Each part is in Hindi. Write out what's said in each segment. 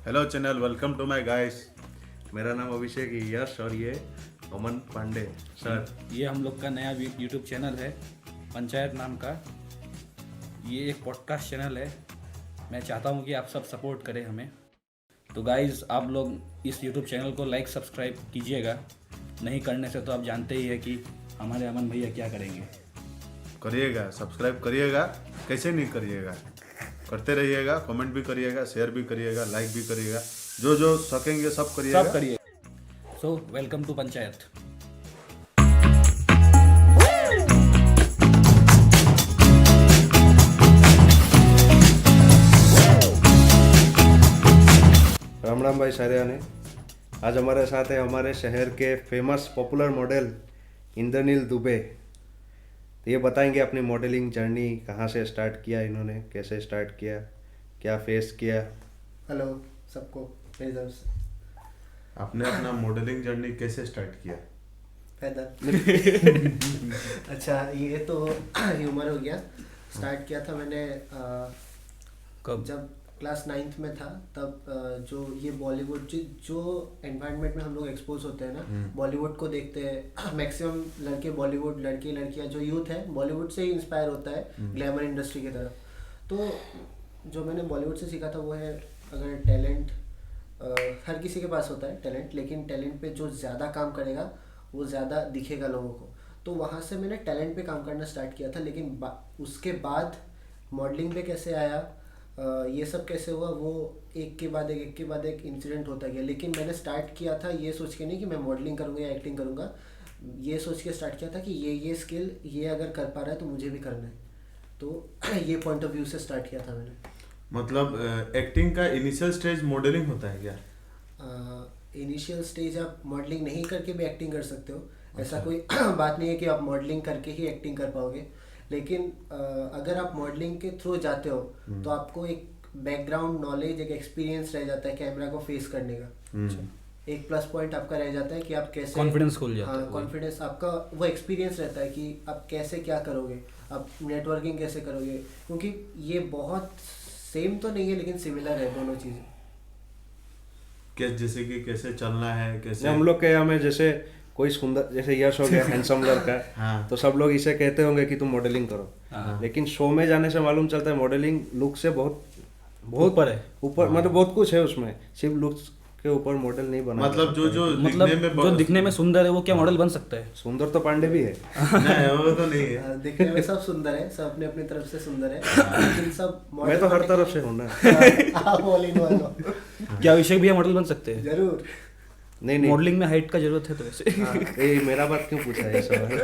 Hello channel, welcome to my guys. मेरा नाम अभिषेक यश और ये अमन पांडे सर। ये हम लोग का नया यूट्यूब चैनल है पंचायत नाम का। ये एक पॉडकास्ट चैनल है। मैं चाहता हूँ कि आप सब सपोर्ट करें हमें। तो गाइस, आप लोग इस यूट्यूब चैनल को लाइक सब्सक्राइब कीजिएगा। नहीं करने से तो आप जानते ही है कि हमारे अमन भैया क्या करेंगे। करिएगा, सब्सक्राइब करिएगा, कैसे नहीं करिएगा, करते रहिएगा। कमेंट भी करिएगा, शेयर भी करिएगा, लाइक भी करिएगा, जो जो सकेंगे सब करिएगा। सब करिए। So welcome to Panchayat. Ram Ram भाई सारियाने। आज हमारे साथ है हमारे शहर के famous popular model Indraneel Dubey. तो ये बताएंगे अपनी मॉडलिंग जर्नी, कहाँ से स्टार्ट किया इन्होंने, कैसे स्टार्ट किया, क्या फेस किया। हेलो सबको मेरी तरफ से। आपने अपना मॉडलिंग जर्नी कैसे स्टार्ट किया? पैदल। अच्छा, ये तो ह्यूमर हो गया। स्टार्ट किया था मैंने कब? जब क्लास 9th में था। तब जो ये बॉलीवुड जो एनवायरनमेंट में हम लोग एक्सपोज होते हैं ना, बॉलीवुड को देखते हैं। मैक्सिमम लड़के बॉलीवुड, लड़के लड़कियां, जो यूथ है बॉलीवुड से ही इंस्पायर होता है ग्लैमर इंडस्ट्री की तरफ। तो जो मैंने बॉलीवुड से सीखा था वो है, अगर टैलेंट हर किसी के पास होता है टैलेंट, लेकिन टैलेंट पे जो ज़्यादा काम करेगा वो ज़्यादा दिखेगा लोगों को। तो वहाँ से मैंने टैलेंट पे काम करना स्टार्ट किया था। लेकिन उसके बाद मॉडलिंग पे कैसे आया, ये सब कैसे हुआ, वो एक के बाद एक इंसिडेंट होता गया। लेकिन मैंने स्टार्ट किया था ये सोच के नहीं कि मैं मॉडलिंग करूँगा या एक्टिंग करूँगा। ये सोच के स्टार्ट किया था कि ये स्किल ये अगर कर पा रहा है तो मुझे भी करना है। तो ये पॉइंट ऑफ व्यू से स्टार्ट किया था मैंने। मतलब एक्टिंग का इनिशियल स्टेज मॉडलिंग होता है क्या? इनिशियल स्टेज आप मॉडलिंग नहीं करके भी एक्टिंग कर सकते हो। ऐसा कोई बात नहीं है कि आप मॉडलिंग करके ही एक्टिंग कर पाओगे। लेकिन अगर आप मॉडलिंग के थ्रू जाते हो तो आपको एक बैकग्राउंड नॉलेज, एक एक्सपीरियंस रह जाता है कैमरा को फेस करने का। एक प्लस पॉइंट आपका रह जाता है कि आप कैसे कॉन्फिडेंस खुल जाता है। हाँ, कॉन्फिडेंस आपका, वो एक्सपीरियंस रहता है कि आप कैसे क्या करोगे, आप नेटवर्किंग कैसे करोगे। क्योंकि ये बहुत सेम तो नहीं है लेकिन सिमिलर है दोनों चीज़ें। जैसे कि कैसे चलना है, कैसे हम लोग के यहाँ में जैसे कोई सुंदर, जैसे यश हो गया हैंडसम लड़का हाँ। तो सब लोग इसे कहते होंगे कि तुम मॉडलिंग करो। हाँ। लेकिन शो में जाने से मालूम चलता है मॉडलिंग लुक से बहुत ऊपर है। ऊपर, मतलब बहुत कुछ है उसमें, सिर्फ लुक्स के ऊपर मॉडल नहीं बना। मतलब जो मतलब जो दिखने में सुंदर है वो क्या मॉडल बन सकता है? सुंदर तो पांडे भी है। नहीं, वो तो नहीं है। दिखने में सब सुंदर है, सब अपने अपनी तरफ से सुंदर है, लेकिन सब मैं तो हर तरफ से हूँ ना। ऑल इन वन हो। क्या अभिषेक भैया मॉडल बन सकते हैं? जरूर। नहीं नहीं, मॉडलिंग में हाइट का जरूरत है तो वैसे। ये मेरा बात क्यों पूछा है ये सवाल?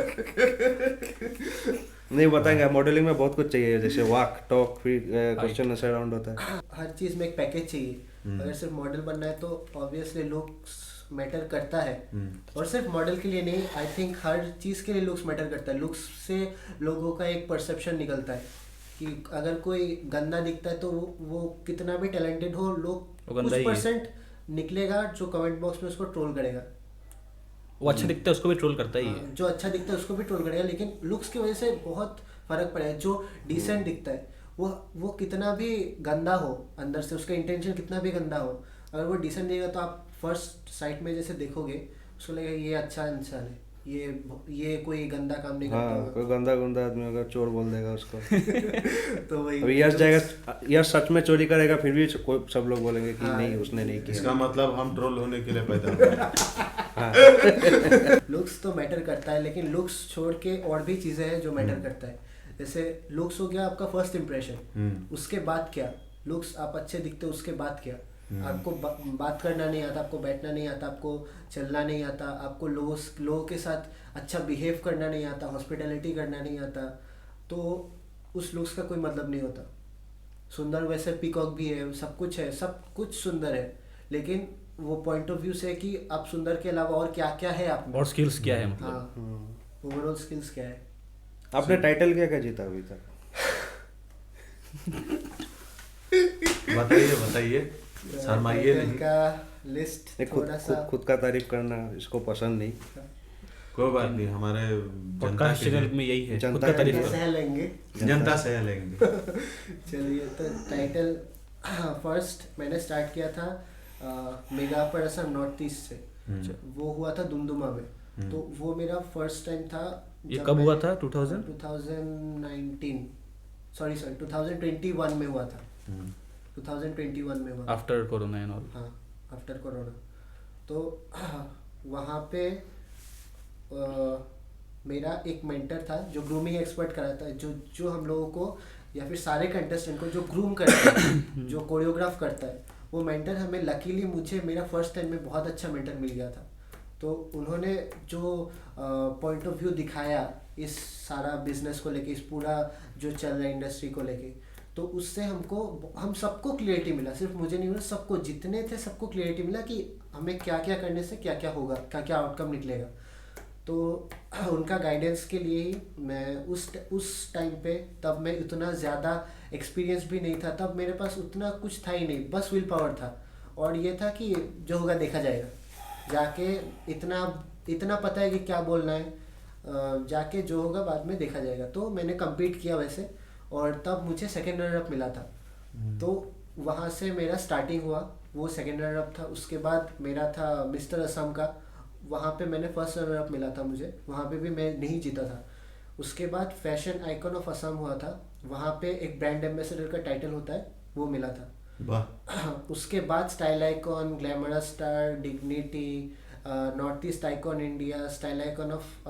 नहीं बताएंगे, मॉडलिंग में बहुत कुछ चाहिए, जैसे वॉक टॉक, फिर क्वेश्चन आंसर राउंड होता है। हर चीज में एक पैकेज चाहिए। अगर सिर्फ मॉडल बनना है तो ऑब्वियसली लुक्स मैटर करता है। और सिर्फ मॉडल के लिए नहीं, आई थिंक हर चीज के लिए लुक्स मैटर करता है। लुक्स से लोगों का एक परसेप्शन निकलता है कि अगर कोई गंदा दिखता है तो वो कितना भी टैलेंटेड हो, लोग गंदा कुछ ही है। परसेंट निकलेगा जो कमेंट बॉक्स में उसको ट्रोल करेगा। वो अच्छा दिखता है उसको भी ट्रोल करता ही है। जो अच्छा दिखता है उसको भी ट्रोल करेगा। लेकिन लुक्स की वजह से बहुत फर्क पड़ेगा। जो डिसेंट दिखता है वो कितना भी गंदा हो, अंदर से उसका इंटेंशन कितना भी गंदा हो, अगर वो डिसेंट दिखेगा तो आप फर्स्ट साइट में जैसे देखोगे उसको लगेगा ये अच्छा इंसान है, ये कोई गंदा काम नहीं करता हाँ, होगा। कोई गंदा गुंदा आदमी अगर चोर बोल देगा उसको। तो वही अभी यश जाएगा, यश सच में चोरी करेगा फिर भी कोई सब लोग बोलेंगे कि नहीं उसने नहीं किया। इसका मतलब हम ट्रोल होने के लिए पैदा हुए हैं। लुक्स तो मैटर करता है, लेकिन लुक्स छोड़ के और भी चीजें हैं जो मैटर करता है। जैसे लुक्स हो गया आपका फर्स्ट इंप्रेशन, उसके बाद क्या, लुक्स आप अच्छे दिखते हो उसके बाद क्या। आपको बात करना नहीं आता, आपको बैठना नहीं आता, आपको चलना नहीं आता, आपको लोगों के साथ अच्छा बिहेव करना नहीं आता, हॉस्पिटैलिटी करना नहीं आता, तो उस लुक्स का कोई मतलब नहीं होता। सुंदर वैसे पीकॉक भी है, सब कुछ है, सब कुछ सुंदर है, लेकिन वो पॉइंट ऑफ व्यू से कि आप सुंदर के अलावा और क्या क्या है आप में। और स्किल्स क्या है मतलब? हाँ, ओवरऑल स्किल्स क्या है। आपने टाइटल क्या क्या जीता अभी तक? बताइए, शर्माइए नहीं। का लिस्ट थोड़ा सा खुद का तारीफ करना इसको पसंद नहीं। कोई बात नहीं, हमारे जनता पॉडकास्ट के चैनल लिए में यही है, जनता खुद का तारीफ जनता करो। सह लेंगे। जनता सह लेंगे। चलिए, तो टाइटल फर्स्ट मैंने स्टार्ट किया था मेगा पर असम नॉर्थ ईस्ट से, वो हुआ था दुमदुमा में। तो वो मेरा फर्स्ट टाइम था। ये जब कब मैं- हुआ था 2000? 2019 सॉरी 2021 में हुआ था। 2021 में हुआ था। After corona and all. हाँ, आफ्टर कोरोना। तो वहाँ पे मेरा एक मेंटर था जो ग्रूमिंग एक्सपर्ट कराता है, जो हम लोगों को या फिर सारे कंटेस्टेंट को जो ग्रूम करता है, जो कोरियोग्राफ करता है, वो मेंटर हमें लकीली मुझे मेरा फर्स्ट टाइम में बहुत अच्छा मेंटर मिल गया था। तो उन्होंने जो पॉइंट ऑफ व्यू दिखाया इस सारा बिजनेस को लेके, इस पूरा जो चल रहा है इंडस्ट्री को लेके, तो उससे हम सबको क्लियरिटी मिला। सिर्फ मुझे नहीं मिला, सबको, जितने थे सबको क्लियरिटी मिला कि हमें क्या क्या करने से क्या क्या होगा, क्या क्या आउटकम निकलेगा। तो उनका गाइडेंस के लिए ही मैं उस टाइम पे, तब मैं इतना ज़्यादा एक्सपीरियंस भी नहीं था, तब मेरे पास उतना कुछ था ही नहीं, बस विल पावर था। और ये था कि जो होगा देखा जाएगा, जाके इतना पता है कि क्या बोलना है, जाके जो होगा बाद में देखा जाएगा। तो मैंने compete किया वैसे, और तब मुझे सेकेंड रनर अप मिला था। तो वहाँ से मेरा स्टार्टिंग हुआ, वो सेकेंड रनर अप था। उसके बाद मेरा था मिस्टर असम का, वहाँ पे मैंने फर्स्ट रनर अप मिला था मुझे, वहाँ पे भी मैं नहीं जीता था। उसके बाद फैशन आइकॉन ऑफ असम हुआ था, वहाँ पे एक ब्रांड एम्बेसडर का टाइटल होता है, वो मिला था। वाह। उसके बाद style icon, glamorous star, dignity, north east icon India, style icon of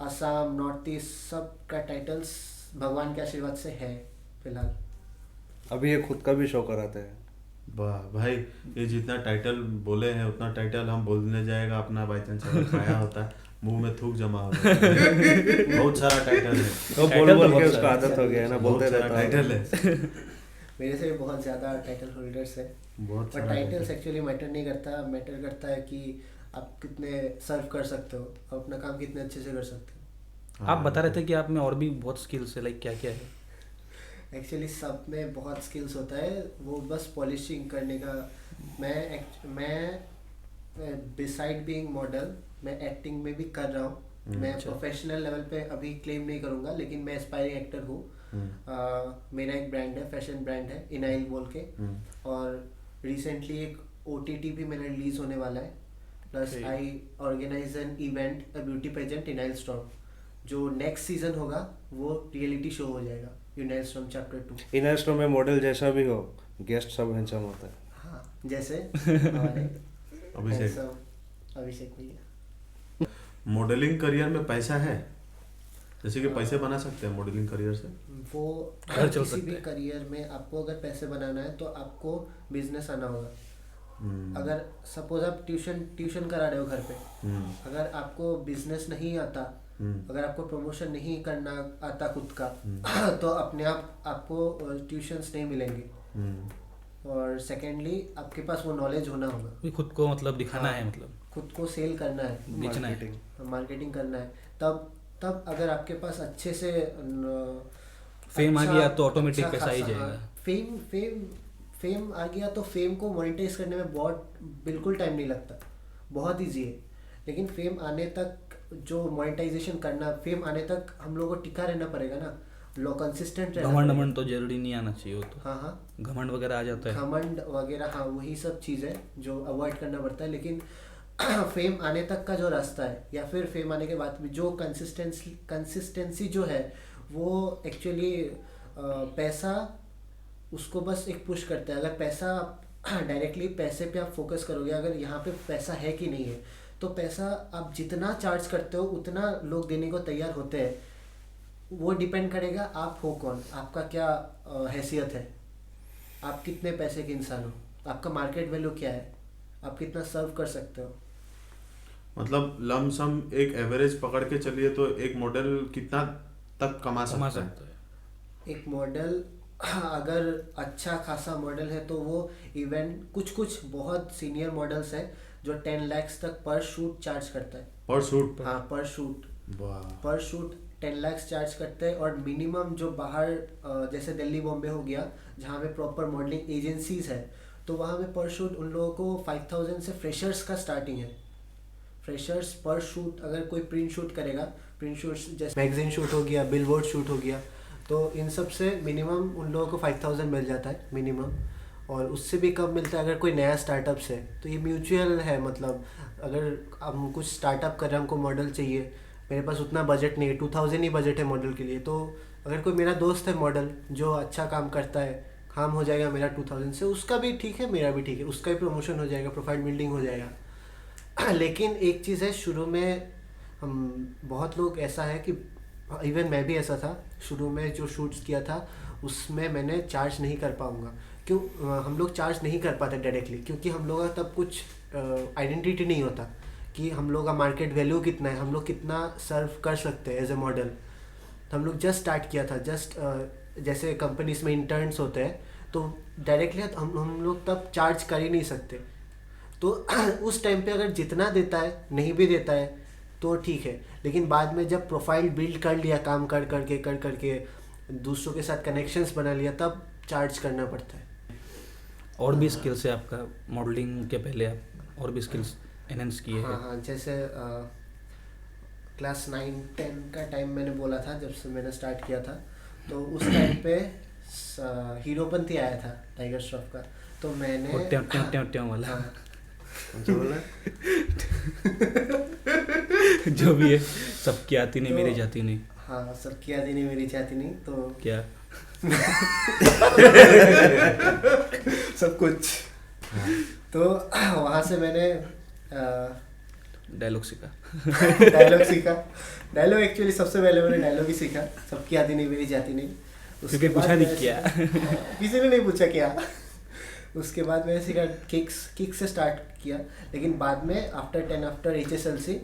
Assam, north east, सब का टाइटल्स भगवान के आशीर्वाद से है फिलहाल। अभी ये खुद का भी शो कराते हैं। वाह भाई, ये जितना टाइटल बोले हैं उतना टाइटल हम बोलने जाएगा अपना बाई चांस अगर खाया होता है मुंह में थूक जमा हो जाता है। बहुत सारा टाइटल है, तो टाइटल बोल तो के बहुत उसका आदत हो गया है ना, बहुत बोलते सारा रहता है। टाइटल है, मेरे से बहुत ज़्यादा टाइटल होल्डर्स है। बहुत और सारा टाइटल्स एक्चुअली मैटर नहीं करता, मैटर करता है कि आप कितने सर्व कर सकते हो, आप अपना काम कितने अच्छे से कर सकते हो। आप बता रहे थे कि आप में और भी बहुत स्किल्स है, लाइक क्या क्या है? एक्चुअली सब में बहुत स्किल्स होता है, वो बस पॉलिशिंग करने का। मैं बिसाइड बीइंग मॉडल, मैं एक्टिंग में भी कर रहा हूँ। मैं प्रोफेशनल लेवल पे अभी क्लेम नहीं करूँगा, लेकिन मैं एस्पायरिंग एक्टर हूँ। मेरा एक ब्रांड है, फैशन ब्रांड है इनाइल बोल के, और रिसेंटली एक OTT भी मेरा रिलीज होने वाला है। Plus I organise an event, a beauty pageant inner storm, जो नेक्स्ट सीजन होगा वो रियलिटी शो हो जाएगा, inner storm chapter 2। Inner storm में मॉडल जैसा भी हो, गेस्ट सब हैंडसम होता है। हाँ, जैसे हमारे अभिषेक। अभिषेक भैया। मॉडलिंग करियर में पैसा है, जैसे कि पैसे बना सकते हैं मॉडलिंग करियर से। वो घर चल किसी सकते भी हैं। करियर में आपको अगर पैसे बनाना है तो आपको बिजनेस आना होगा। अगर सपोज आप ट्यूशन करा रहे हो घर पे, अगर आपको बिजनेस नहीं आता, अगर आपको प्रमोशन नहीं करना आता खुद का, तो अपने आप आपको ट्यूशन्स नहीं मिलेंगे। और सेकेंडली आपके पास वो नॉलेज होना होगा, भी खुद को मतलब दिखाना है, मतलब खुद को सेल करना है, बेचना है। मार्केटिंग करना है। तब अगर आपके पास अच्छे से फेम आ अच्छा- गया तो ऑटोमेटिक अच्छा पैसा ही खासा, जाएगा। फेम आ गया तो फेम को मोनेटाइज करने में बिल्कुल टाइम नहीं लगता, बहुत ईजी है। लेकिन फेम आने तक जो मोनेटाइजेशन करना, फेम आने तक हम लोगों को टिका रहना पड़ेगा ना, कंसिस्टेंट रहना घमंड पड़ेगा। वमंड तो जरूरी नहीं आना चाहिए, वो तो हाँ हाँ, घमंड वगैरह आ जाता है। घमंड वगैरह, हाँ वही सब चीज़ है जो अवॉइड करना पड़ता है। लेकिन फेम आने तक का जो रास्ता है, या फिर फेम आने के बाद भी जो कंसिस्टेंसी जो है, वो एक्चुअली पैसा उसको बस एक पुश करता है। अगर पैसा डायरेक्टली पैसे पे आप फोकस करोगे, अगर यहाँ पे पैसा है कि नहीं है, तो पैसा आप जितना चार्ज करते हो उतना लोग देने को तैयार होते हैं। वो डिपेंड करेगा आप हो कौन, आपका क्या हैसियत है, आप कितने पैसे के इंसान हो, आपका मार्केट वैल्यू क्या है, आप कितना सर्व कर सकते हो। मतलब लमसम एक एवरेज पकड़ के चलिए तो एक मॉडल कितना तक कमा सकता है? एक मॉडल अगर अच्छा खासा मॉडल है तो वो इवेंट, कुछ बहुत सीनियर मॉडल्स हैं जो 10 लाख तक पर शूट चार्ज करता है। पर शूट? हाँ, पर शूट। वाह। पर शूट 10 लाख चार्ज करते हैं। और मिनिमम जो बाहर जैसे दिल्ली बॉम्बे हो गया, जहाँ पे प्रॉपर मॉडलिंग एजेंसीज है, तो वहाँ पे पर शूट उन लोगों को 5000 से फ्रेशर्स का स्टार्टिंग है। फ्रेशर्स पर शूट, अगर कोई प्रिंट शूट करेगा, प्रिंट शूट जैसे मैगजीन शूट हो गया, बिलबोर्ड शूट हो गया, तो इन सब से मिनिमम उन लोगों को 5000 मिल जाता है मिनिमम। और उससे भी कम मिलता है अगर कोई नया स्टार्टअप है। तो ये म्यूचुअल है, मतलब अगर हम कुछ स्टार्टअप कर रहे हैं, हमको मॉडल चाहिए, मेरे पास उतना बजट नहीं है, 2000 ही बजट है मॉडल के लिए, तो अगर कोई मेरा दोस्त है मॉडल जो अच्छा काम करता है, काम हो जाएगा मेरा 2000 से, उसका भी ठीक है मेरा भी ठीक है, उसका भी प्रमोशन हो जाएगा, प्रोफाइल बिल्डिंग हो जाएगा। लेकिन एक चीज़ है, शुरू में हम बहुत लोग ऐसा है कि इवन मैं भी ऐसा था, शुरू में जो शूट्स किया था उसमें मैंने चार्ज नहीं कर पाऊँगा। क्यों हम लोग चार्ज नहीं कर पाते डायरेक्टली, क्योंकि हम लोग का तब कुछ आइडेंटिटी नहीं होता कि हम लोग का मार्केट वैल्यू कितना है, हम लोग कितना सर्व कर सकते हैं एज ए मॉडल। तो हम लोग जस्ट स्टार्ट किया था, जस्ट जैसे कंपनीज में इंटर्न्स होते हैं, तो डायरेक्टली हम लोग तब चार्ज कर ही नहीं सकते। तो उस टाइम पे अगर जितना देता है, नहीं भी देता है तो ठीक है, लेकिन बाद में जब प्रोफाइल बिल्ड कर लिया, काम कर करके दूसरों के साथ कनेक्शंस बना लिया, तब चार्ज करना पड़ता है। और भी स्किल्स है आपका मॉडलिंग के पहले, आप और भी स्किल्स एनहेंस किए हैं? हाँ, जैसे क्लास 9-10 का टाइम मैंने बोला था, जब से मैंने स्टार्ट किया था, तो उस टाइम पे हीरोपंती आया था टाइगर श्रॉफ का, तो मैंने और ट्यों वाला। हाँ, जो भी है, सबकी आती नहीं मेरी जाती नहीं। हाँ, सबकी आती नहीं मेरी चाहती नहीं, तो क्या सब कुछ। तो वहाँ से मैंने डायलॉग सीखा। डायलॉग एक्चुअली सबसे पहले मैंने डायलॉग ही सीखा, सबकी आती नहीं मेरी जाती नहीं। क्योंकि पूछा नहीं क्या। किसी ने नहीं पूछा क्या। उसके बाद मैंने सीखा किक से स्टार्ट किया, लेकिन बाद में आफ्टर HSLC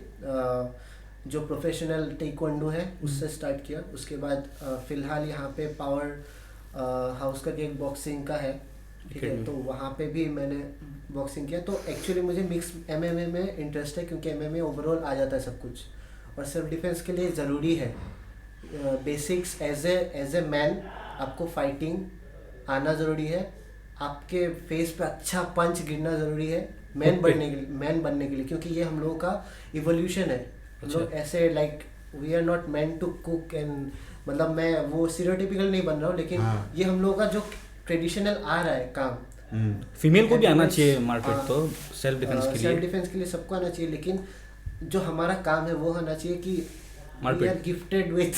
जो प्रोफेशनल टेक्वांडो है उससे स्टार्ट किया। उसके बाद फिलहाल यहाँ पे पावर हाउस करके एक बॉक्सिंग का है, ठीक है, तो वहाँ पे भी मैंने बॉक्सिंग किया। तो एक्चुअली मुझे मिक्स MMA में इंटरेस्ट है, क्योंकि MMA ओवरऑल आ जाता है सब कुछ, और सेल्फ डिफेंस के लिए ज़रूरी है बेसिक्स। एज ए मैन आपको फाइटिंग आना ज़रूरी है, आपके फेस पे अच्छा पंच गिरना ज़रूरी है मैन बनने के लिए, क्योंकि ये हम लोगों का इवोल्यूशन है। हम लोग ऐसे like we are not meant to cook and, मतलब मैं वो स्टीरियोटिपिकल नहीं बन रहा हूँ, लेकिन ये हम लोगों का जो ट्रेडिशनल आ रहा है काम। फीमेल को भी आना चाहिए मार्केट, तो सेल्फ डिफेंस के लिए सबको आना चाहिए, लेकिन जो हमारा काम है वो होना चाहिए कि we are gifted with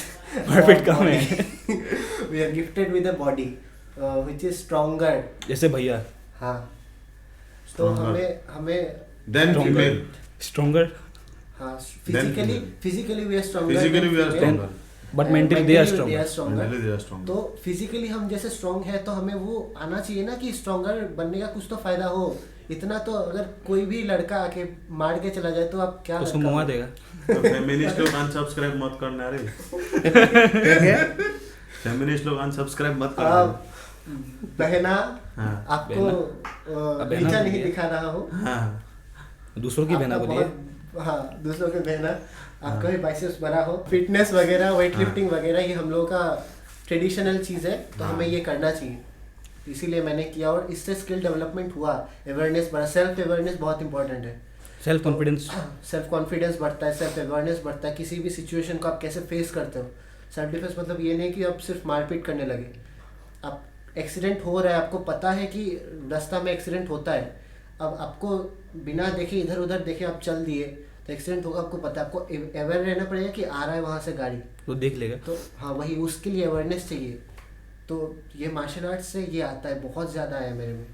market काम है। We are gifted with a body which is stronger, जैसे भैया। हाँ, तो हमें देन फीमेल स्ट्रॉन्गर। हाँ, physically we are stronger, physically we are stronger, but mentally they are stronger. तो फिजिकली हम जैसे स्ट्रॉन्ग है, तो हमें वो आना चाहिए ना कि स्ट्रॉन्गर बनने का कुछ तो फायदा हो। इतना तो अगर कोई भी लड़का आके मार के चला जाए तो आप क्या उसको मुआ देगा। तो फेमिनिस्ट लोग अनसब्सक्राइब मत करना रे। फेमिनिस्ट लोग अनसब्सक्राइब मत करना बहना। हाँ, आपको नीचा नहीं दिखा रहा हूँ। हाँ, दूसरों की बहना बोलिए। हाँ, दूसरों की बहना, आपका भी बाइसेप्स बड़ा हो। फिटनेस वगैरह, वेट लिफ्टिंग वगैरह, ये हम लोगों का ट्रेडिशनल चीज़ है, तो हमें ये करना चाहिए, इसीलिए मैंने किया। और इससे स्किल डेवलपमेंट हुआ, अवेयरनेस बढ़ा, सेल्फ अवेयरनेस बहुत इंपॉर्टेंट है। सेल्फ कॉन्फिडेंस बढ़ता है, सेल्फ अवेयरनेस बढ़ता है, किसी भी सिचुएशन को आप कैसे फेस करते हो। सेल्फ डिफेंस मतलब ये नहीं कि आप सिर्फ मारपीट करने लगे। आप एक्सीडेंट हो रहा है, आपको पता है कि रास्ता में एक्सीडेंट होता है, अब आपको बिना देखे इधर उधर देखे आप चल दिए तो एक्सीडेंट होगा, आपको पता है। आपको अवेयर रहना पड़ेगा कि आ रहा है वहाँ से गाड़ी, वो देख लेगा। तो हाँ, वही उसके लिए अवेयरनेस चाहिए। तो ये मार्शल आर्ट्स से ये आता है, बहुत ज़्यादा आया मेरे में,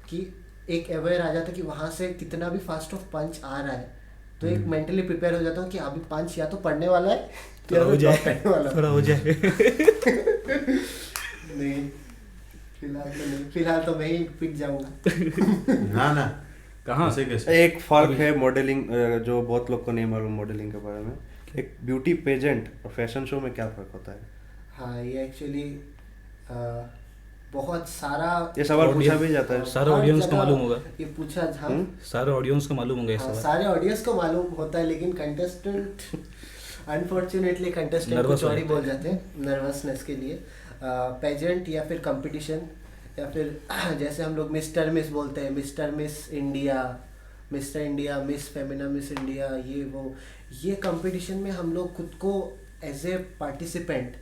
कि एक अवेयर आ जाता है कि वहाँ से कितना भी फास्ट ऑफ पंच आ रहा है, तो एक मेंटली प्रिपेयर हो जाता हूँ कि अभी पंच या तो पड़ने वाला है थोड़ा हो जाए। नहीं, फिलहाल तो मैं ही पिट जाऊंगा। ना कहाँ कैसे कैसे एक फर्क है मॉडलिंग, जो बहुत लोग को नहीं मालूम मॉडलिंग के बारे में। एक ब्यूटी पेजेंट और फैशन शो में क्या फर्क होता है? हाँ, ये एक्चुअली बहुत सारा ये सवाल पूछा भी जाता है। सारे ऑडियंस को मालूम होगा ये पूछा। हाँ, सारे ऑडियंस को मालूम होगा ये सवाल। सारे ऑडियंस को मालूम होता है, लेकिन कंटेस्टेंट अनफॉर्चुनेटली कंटेस्टेंट कुछ और ही बोल जाते हैं नर्वसनेस के लिए। पेजेंट या फिर कंपटीशन, या फिर जैसे हम लोग मिस्टर मिस बोलते हैं, mister miss India, mister India, miss Femina, miss India, ये कंपटीशन में हम लोग खुद को एज ए पार्टिसिपेंट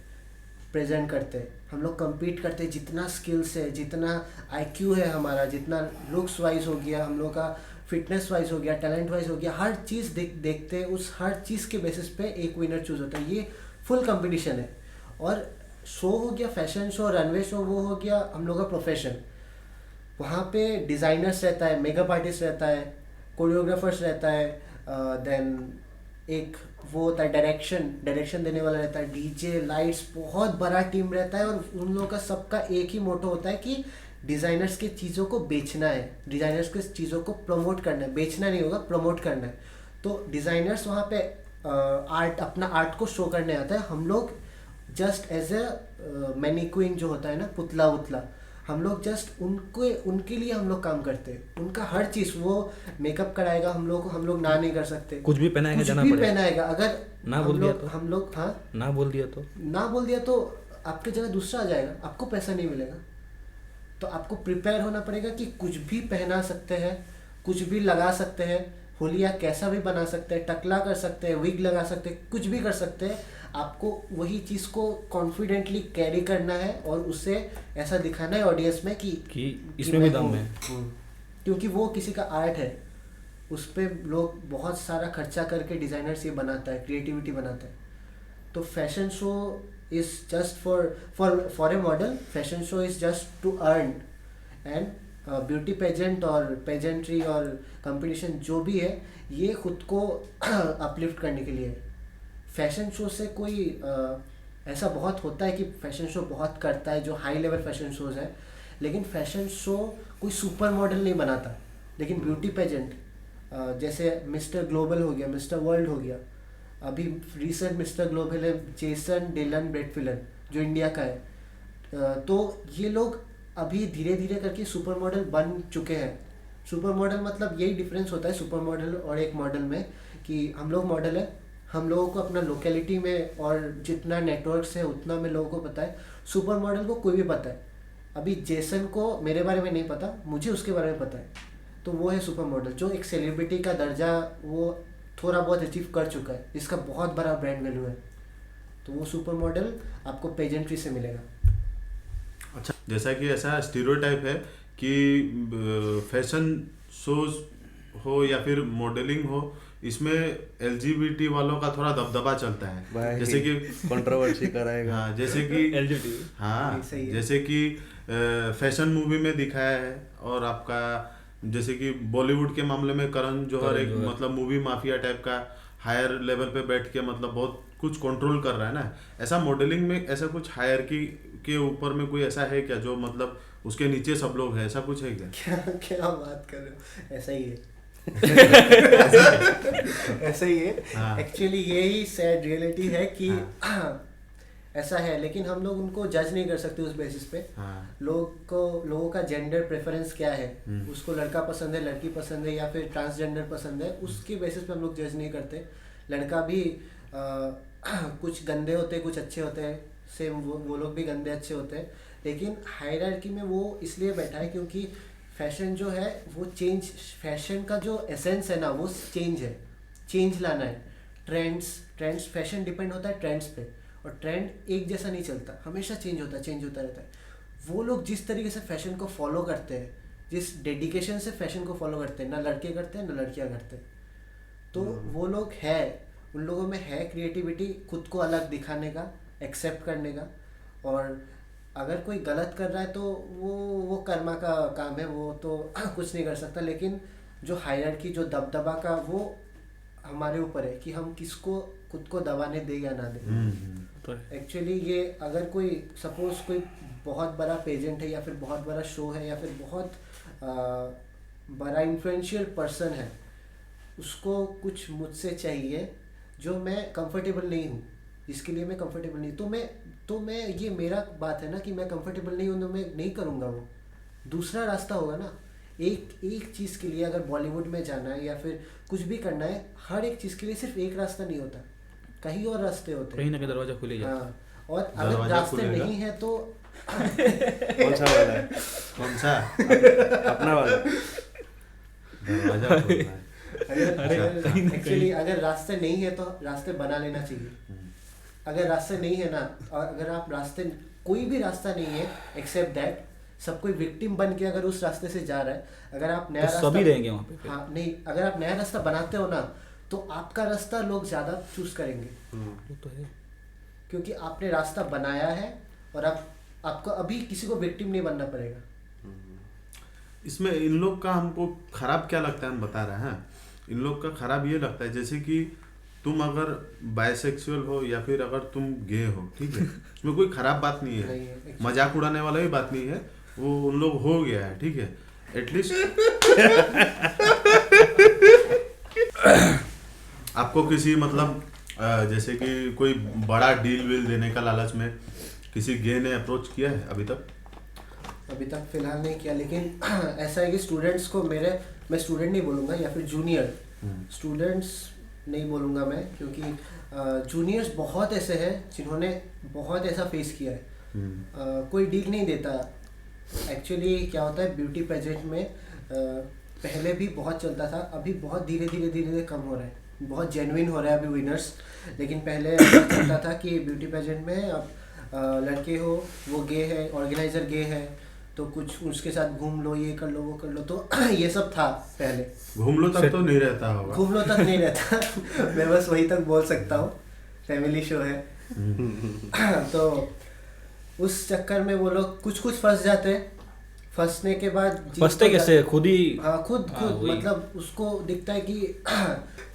प्रेजेंट करते हैं, हम लोग compete करते हैं, जितना स्किल्स है, जितना IQ है हमारा, जितना लुक्स वाइज हो गया, हम लोग का फिटनेस वाइज हो गया, टैलेंट वाइज हो गया, हर चीज़ देखते हैं, उस हर चीज़ के बेसिस पे एक विनर चूज होता है। ये फुल कंपटीशन है। और शो हो गया फैशन शो, रनवे शो, वो हो गया हम लोग का प्रोफेशन। वहाँ पे डिज़ाइनर्स रहता है, मेकअप आर्टिस्ट रहता है, कोरियोग्राफर्स रहता है, देन एक वो होता है डायरेक्शन देने वाला रहता है, डीजे, लाइट्स, बहुत बड़ा टीम रहता है। और उन लोगों का सबका एक ही मोटो होता है कि डिज़ाइनर्स की चीज़ों को बेचना है, डिज़ाइनर्स की चीज़ों को प्रमोट करना है, बेचना नहीं होगा, प्रमोट करना है। तो डिज़ाइनर्स वहाँ पे अपना आर्ट को शो करने आता है, हम लोग जस्ट एज ए मैनिक्विन जो होता है ना, पुतला उतला, हम लोग जस्ट उनके लिए हम लोग काम करते हैं। उनका हर चीज़, वो मेकअप कराएगा हम लोग ना नहीं कर सकते, कुछ भी पहनाएगा, कुछ जाना भी पड़ेगा। पहनाएगा। अगर ना बोल दिया तो? हम लोग हाँ ना बोल दिया तो आपकी जगह दूसरा आ जाएगा, आपको पैसा नहीं मिलेगा। तो आपको प्रिपेयर होना पड़ेगा कि कुछ भी पहना सकते हैं, कुछ भी लगा सकते हैं, होलिया कैसा भी बना सकते हैं, टकला कर सकते हैं, विग लगा सकते हैं, कुछ भी कर सकते हैं। आपको वही चीज़ को कॉन्फिडेंटली कैरी करना है और उसे ऐसा दिखाना है ऑडियंस में कि इसमें भी मैं दम हूँ। है। क्योंकि वो किसी का आर्ट है, उस पर लोग बहुत सारा खर्चा करके डिज़ाइनर्स ये बनाता है, क्रिएटिविटी बनाता है। तो fashion show is just for a model, fashion show is just to earn. And beauty pageant और पेजेंट्री और कंपटीशन जो भी है, ये खुद को अपलिफ्ट करने के लिए है। फैशन शो से कोई ऐसा बहुत होता है कि फैशन शो बहुत करता है, जो हाई लेवल फैशन शोज है, लेकिन फैशन शो कोई सुपर मॉडल नहीं बनाता। लेकिन ब्यूटी पेजेंट जैसे मिस्टर ग्लोबल हो गया, मिस्टर वर्ल्ड हो गया, अभी रिसेंट मिस्टर ग्लोबल है जेसन डिलन ब्रेडफिलन जो इंडिया का है। तो ये लोग अभी धीरे धीरे करके सुपर मॉडल बन चुके हैं। सुपर मॉडल मतलब यही डिफरेंस होता है सुपर मॉडल और एक मॉडल में, कि हम लोग मॉडल है, हम लोगों को अपना लोकेलिटी में और जितना नेटवर्क्स है उतना में लोगों को पता है। सुपर मॉडल को कोई भी पता है। अभी जेसन को मेरे बारे में नहीं पता, मुझे उसके बारे में पता है, तो वो है सुपर मॉडल, जो एक सेलिब्रिटी का दर्जा वो थोड़ा बहुत अचीव कर चुका है, जिसका बहुत बड़ा ब्रांड वैल्यू है। तो वो सुपर मॉडल आपको पेजेंट्री से मिलेगा। अच्छा, जैसा कि ऐसा स्टीरियोटाइप है कि फैशन शोज हो या फिर मॉडलिंग हो, इसमें LGBT वालों का थोड़ा दबदबा चलता है, जैसे कि कंट्रोवर्सी कराएगा। हाँ, जैसे कि LGBT हाँ, सही है। जैसे कि फैशन मूवी में दिखाया है, और आपका जैसे कि बॉलीवुड के मामले में करण जौहर एक मतलब मूवी माफिया टाइप का हायर लेवल पे बैठ के मतलब बहुत कुछ कंट्रोल कर रहा है ना। ऐसा मॉडलिंग में ऐसा कुछ हायरकी के ऊपर में कोई ऐसा है क्या, जो मतलब उसके नीचे सब लोग हैं, ऐसा कुछ है क्या? क्या बात कर रहे हो, ऐसा ही है। ऐसा ही है हाँ। एक्चुअली, यही सैड रियलिटी है कि ऐसा है, लेकिन हम लोग उनको जज नहीं कर सकते उस बेसिस पे। हाँ। लोगों का जेंडर प्रेफरेंस क्या है, उसको लड़का पसंद है, लड़की पसंद है, या फिर ट्रांसजेंडर पसंद है, उसके बेसिस पे हम लोग जज नहीं करते। लड़का भी कुछ गंदे होते हैं, कुछ अच्छे होते हैं, सेम वो लोग भी गंदे अच्छे होते हैं। लेकिन हायरार्की में वो इसलिए बैठा है क्योंकि फैशन जो है वो चेंज, फैशन का जो एसेंस है ना वो चेंज है, चेंज लाना है। ट्रेंड्स फैशन डिपेंड होता है ट्रेंड्स पे, और ट्रेंड एक जैसा नहीं चलता, हमेशा चेंज होता रहता है। वो लोग जिस तरीके से फैशन को फॉलो करते हैं, जिस डेडिकेशन से फैशन को फॉलो करते हैं, ना लड़के करते हैं ना लड़कियां करते हैं, तो वो लोग है, उन लोगों में है क्रिएटिविटी खुद को अलग दिखाने का, एक्सेप्ट करने का। और अगर कोई गलत कर रहा है तो वो कर्मा का काम है, वो तो कुछ नहीं कर सकता। लेकिन जो हायरार्की, जो दबदबा का, वो हमारे ऊपर है कि हम किसको खुद को दबाने दे या ना दे। एक्चुअली ये अगर कोई सपोज कोई बहुत बड़ा पेजेंट है, या फिर बहुत बड़ा शो है, या फिर बहुत बड़ा इन्फ्लुएंशियल पर्सन है, उसको कुछ मुझसे चाहिए जो मैं कंफर्टेबल नहीं हूँ, जिसके लिए मैं कंफर्टेबल नहीं, तो मैं ये मेरा बात है ना कि मैं कंफर्टेबल नहीं हूँ तो मैं नहीं करूँगा। वो दूसरा रास्ता होगा ना। एक चीज़ के लिए अगर बॉलीवुड में जाना है या फिर कुछ भी करना है, हर एक चीज़ के लिए सिर्फ एक रास्ता नहीं होता, कहीं और रास्ते होते हैं, कहीं ना कहीं दरवाजा खुले जाता है। हाँ, और अगर रास्ते नहीं है तो कौन सा वाला है? कौन सा? अपना वाला। दरवाजा खोलना है। एक्चुअली अगर रास्ते नहीं है तो रास्ते बना लेना चाहिए। अगर रास्ते नहीं है ना, और अगर आप रास्ते, कोई भी रास्ता नहीं है एक्सेप्ट दैट, सब कोई विक्टिम बन के अगर उस रास्ते से जा रहा है, अगर आप नया तो रास्ता, सभी रहेंगे वहाँ पे फिर। हाँ नहीं, अगर आप नया रास्ता बनाते हो ना, तो आपका रास्ता लोग ज़्यादा चूज करेंगे, वो तो है। क्योंकि आपने रास्ता बनाया है और आपको अभी किसी को विक्टिम नहीं बनना पड़ेगा। इसमें इन लोग का हमको खराब क्या लगता है, हम बता रहे हैं। इन लोग का खराब ये लगता है, जैसे कि तुम अगर बायसेक्सुअल हो या फिर अगर तुम गे हो, ठीक है, इसमें कोई खराब बात नहीं नहीं है, है, मजाक उड़ाने वाला भी बात नहीं है, वो उन लोग हो गया है, ठीक है, एटलीस्ट आपको किसी मतलब जैसे कि कोई बड़ा डील वील देने का लालच में किसी गे ने अप्रोच किया है अभी तक? अभी तक फिलहाल नहीं किया, लेकिन ऐसा है कि स्टूडेंट्स को मैं स्टूडेंट नहीं बोलूँगा, या फिर जूनियर स्टूडेंट्स नहीं बोलूँगा मैं, क्योंकि जूनियर्स बहुत ऐसे हैं जिन्होंने बहुत ऐसा फेस किया है। कोई डील नहीं देता। एक्चुअली क्या होता है, ब्यूटी पेजेंट में पहले भी बहुत चलता था, अभी बहुत धीरे धीरे कम हो रहा है, बहुत जेन्युइन हो रहा है अभी विनर्स। लेकिन पहले ऐसा चलता था कि ब्यूटी पेजेंट में अब लड़के हो, वो गे है, ऑर्गेनाइजर गे है, तो कुछ उसके साथ घूम लो, ये कर लो, वो कर लो, तो ये सब था पहले। घूम लो तक तो नहीं रहता होगा। घूम लो तक नहीं रहता मैं बस वही तक बोल सकता हूँ, फैमिली शो है। तो उस चक्कर में वो लोग कुछ फंस जाते हैं। फंसने के बाद फंसते कैसे? खुद ही? हाँ, खुद वही। मतलब उसको दिखता है कि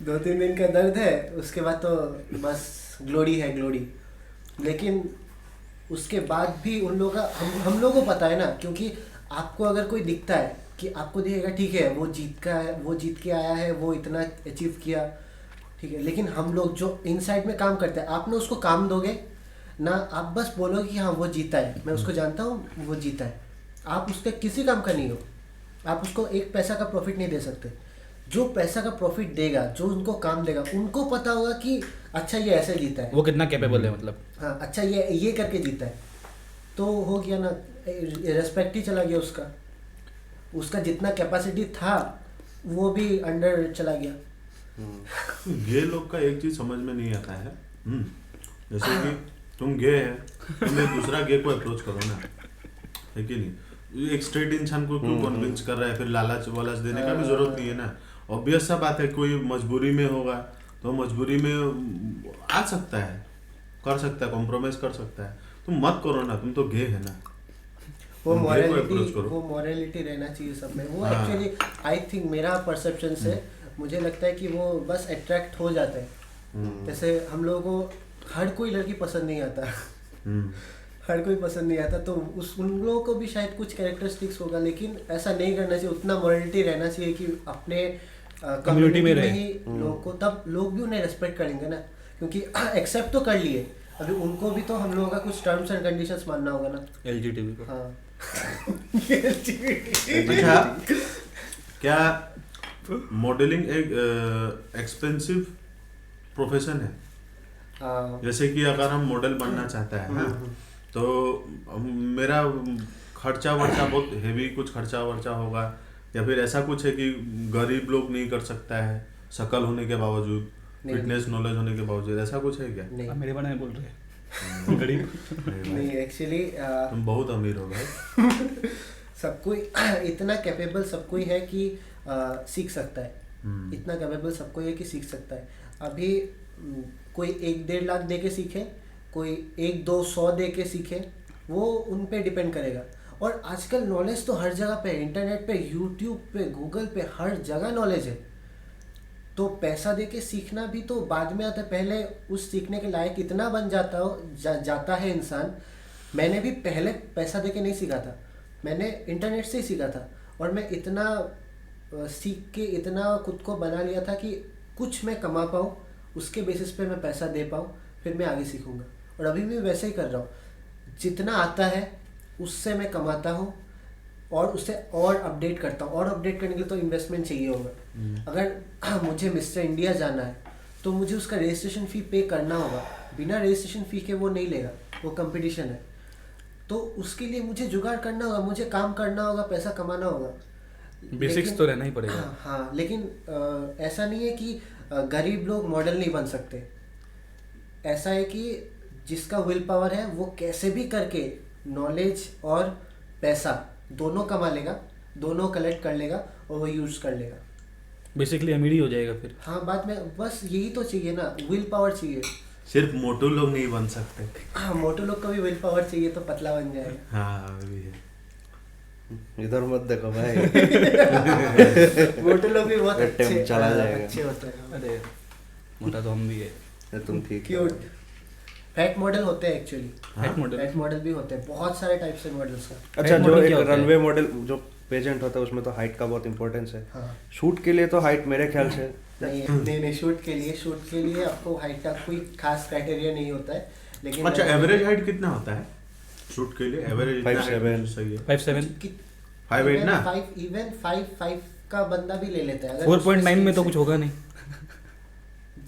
2-3 दिन का दर्द है, उसके बाद तो बस ग्लोरी है, ग्लोरी। लेकिन उसके बाद भी उन लोगों का, हम लोगों को पता है ना, क्योंकि आपको अगर कोई दिखता है कि आपको दिखेगा ठीक है वो जीत के आया है, वो इतना अचीव किया, ठीक है, लेकिन हम लोग जो इनसाइड में काम करते हैं, आप ना उसको काम दोगे ना, आप बस बोलोगे कि हाँ वो जीता है, मैं उसको जानता हूँ, वो जीता है, आप उसके किसी काम का नहीं हो, आप उसको एक पैसा का प्रॉफिट नहीं दे सकते। जो पैसा का प्रॉफिट देगा, जो उनको काम देगा, उनको पता होगा कि अच्छा ये ऐसे जीता है, वो कितना कैपेबल है, मतलब हाँ अच्छा ये करके जीता है, तो हो गया ना, रेस्पेक्ट ही चला गया उसका जितना कैपेसिटी था वो भी अंडर चला गया। गे लोग का एक चीज समझ में नहीं आता है, जैसे कि तुम गे है, तुम एक दूसरा गे को अप्रोच करो ना, है कि नहीं? एक स्ट्रेट इंसान को क्यों कन्विंस कर रहा है? फिर लालच वालच देने का भी जरूरत नहीं है ना। ऑब्वियस सा बात है, कोई मजबूरी में होगा तो मजबूरी में आ सकता है, कर सकता है, कॉम्प्रोमाइज कर सकता है। तुम मत करो ना, तुम तो गे है ना, वो तुम गे को approach करो। मॉरलिटी रहना चाहिए सब में। वो हाँ। एक्चुअली आई थिंक, मेरा परसेप्शन से मुझे लगता है कि वो बस अट्रैक्ट हो जाते हैं। जैसे हम लोगों को हर कोई लड़की पसंद नहीं आता हर कोई पसंद नहीं आता, तो उन लोगों को भी शायद कुछ कैरेक्टरिस्टिक्स होगा, लेकिन ऐसा नहीं करना चाहिए। उतना मॉरलिटी रहना चाहिए कि अपने कम्युनिटी में रहे ही लोगों को, तब लोग भी उन्हें रेस्पेक्ट करेंगे ना, क्योंकि एक्सेप्ट तो कर लिए, अभी उनको भी तो हम लोगों का कुछ टर्म्स एंड कंडीशंस मानना होगा ना। LGTB को। हाँ अच्छा, क्या मॉडलिंग एक एक्सपेंसिव प्रोफेशन है? हाँ। जैसे कि अगर हम मॉडल बनना चाहता है, हाँ, तो मेरा खर्चा वर्चा बहुत हेवी, कुछ खर्चा वर्चा होगा, या फिर ऐसा कुछ है कि गरीब लोग नहीं कर सकता है शक्ल होने के बावजूद, फिटनेस नॉलेज होने के बावजूद, ऐसा कुछ है क्या? नहीं, आप मेरे बारे में बोल रहे हैं गरीब? नहीं एक्चुअली तुम बहुत अमीर हो भाई। सब कोई इतना कैपेबल सब कोई है कि सीख सकता है, इतना कैपेबल सब कोई है कि सीख सकता है। अभी कोई 1-1.5 लाख दे के सीखे, कोई 1-2-100 दे के सीखे, वो उन पे डिपेंड करेगा। और आजकल नॉलेज तो हर जगह पे है, इंटरनेट पे, यूट्यूब पे, गूगल पे, हर जगह नॉलेज है। तो पैसा दे के सीखना भी तो बाद में आता है, पहले उस सीखने के लायक इतना बन जाता है इंसान। मैंने भी पहले पैसा दे के नहीं सीखा था, मैंने इंटरनेट से ही सीखा था, और मैं इतना सीख के इतना खुद को बना लिया था कि कुछ मैं कमा पाऊँ, उसके बेसिस पे मैं पैसा दे पाऊँ, फिर मैं आगे सीखूँगा। और अभी भी वैसे ही कर रहा हूँ, जितना आता है उससे मैं कमाता हूँ और उससे और अपडेट करता हूँ। और अपडेट करने के लिए तो इन्वेस्टमेंट चाहिए होगा। अगर मुझे मिस्टर इंडिया जाना है तो मुझे उसका रजिस्ट्रेशन फ़ी पे करना होगा, बिना रजिस्ट्रेशन फ़ी के वो नहीं लेगा, वो कंपटीशन है। तो उसके लिए मुझे जुगाड़ करना होगा, मुझे काम करना होगा, पैसा कमाना होगा। बेसिक्स तो रहना ही पड़ेगा। हाँ, लेकिन ऐसा नहीं है कि गरीब लोग मॉडल नहीं बन सकते। ऐसा है कि जिसका विल पावर है वो कैसे भी करके नॉलेज और पैसा दोनों कमा लेगा, दोनों कलेक्ट कर लेगा और वो यूज कर लेगा। बेसिकली अमीर ही हो जाएगा फिर। हाँ, बाद में बस यही तो चाहिए ना, विल पावर चाहिए। सिर्फ मोटू लोग नहीं बन सकते। हाँ, मोटू लोग को भी विल पावर चाहिए तो पतला बन जाएगा। हाँ वो भी है। इधर मत देखो भाई। मोटू लोग भी बहुत अच्छे चला जाएगा। अच्छे होते हैं। अरे मोटा तो हम भी है। तुम ठीक क्यूट फैट मॉडल होते हैं actually. Fat model. Fat model भी होते हैं, बहुत सारे टाइप्स है मॉडल्स का। अच्छा, Fat जो model एक क्या होता है? रनवे मॉडल जो पेजेंट होता है उसमें तो हाइट का बहुत इंपॉर्टेंस है। हाँ। शूट के लिए तो हाइट मेरे ख्याल से नहीं, शूट के लिए आपको हाइट का कोई खास क्राइटेरिया नहीं होता है, लेकिन अच्छा, एवरेज हाइट कितना होता है शूट के लिए? एवरेज 5'7" सही है। 5'7" 5'8" ना? 5'5" का बंदा भी ले लेता है अगर 4.9 में तो कुछ होगा नहीं।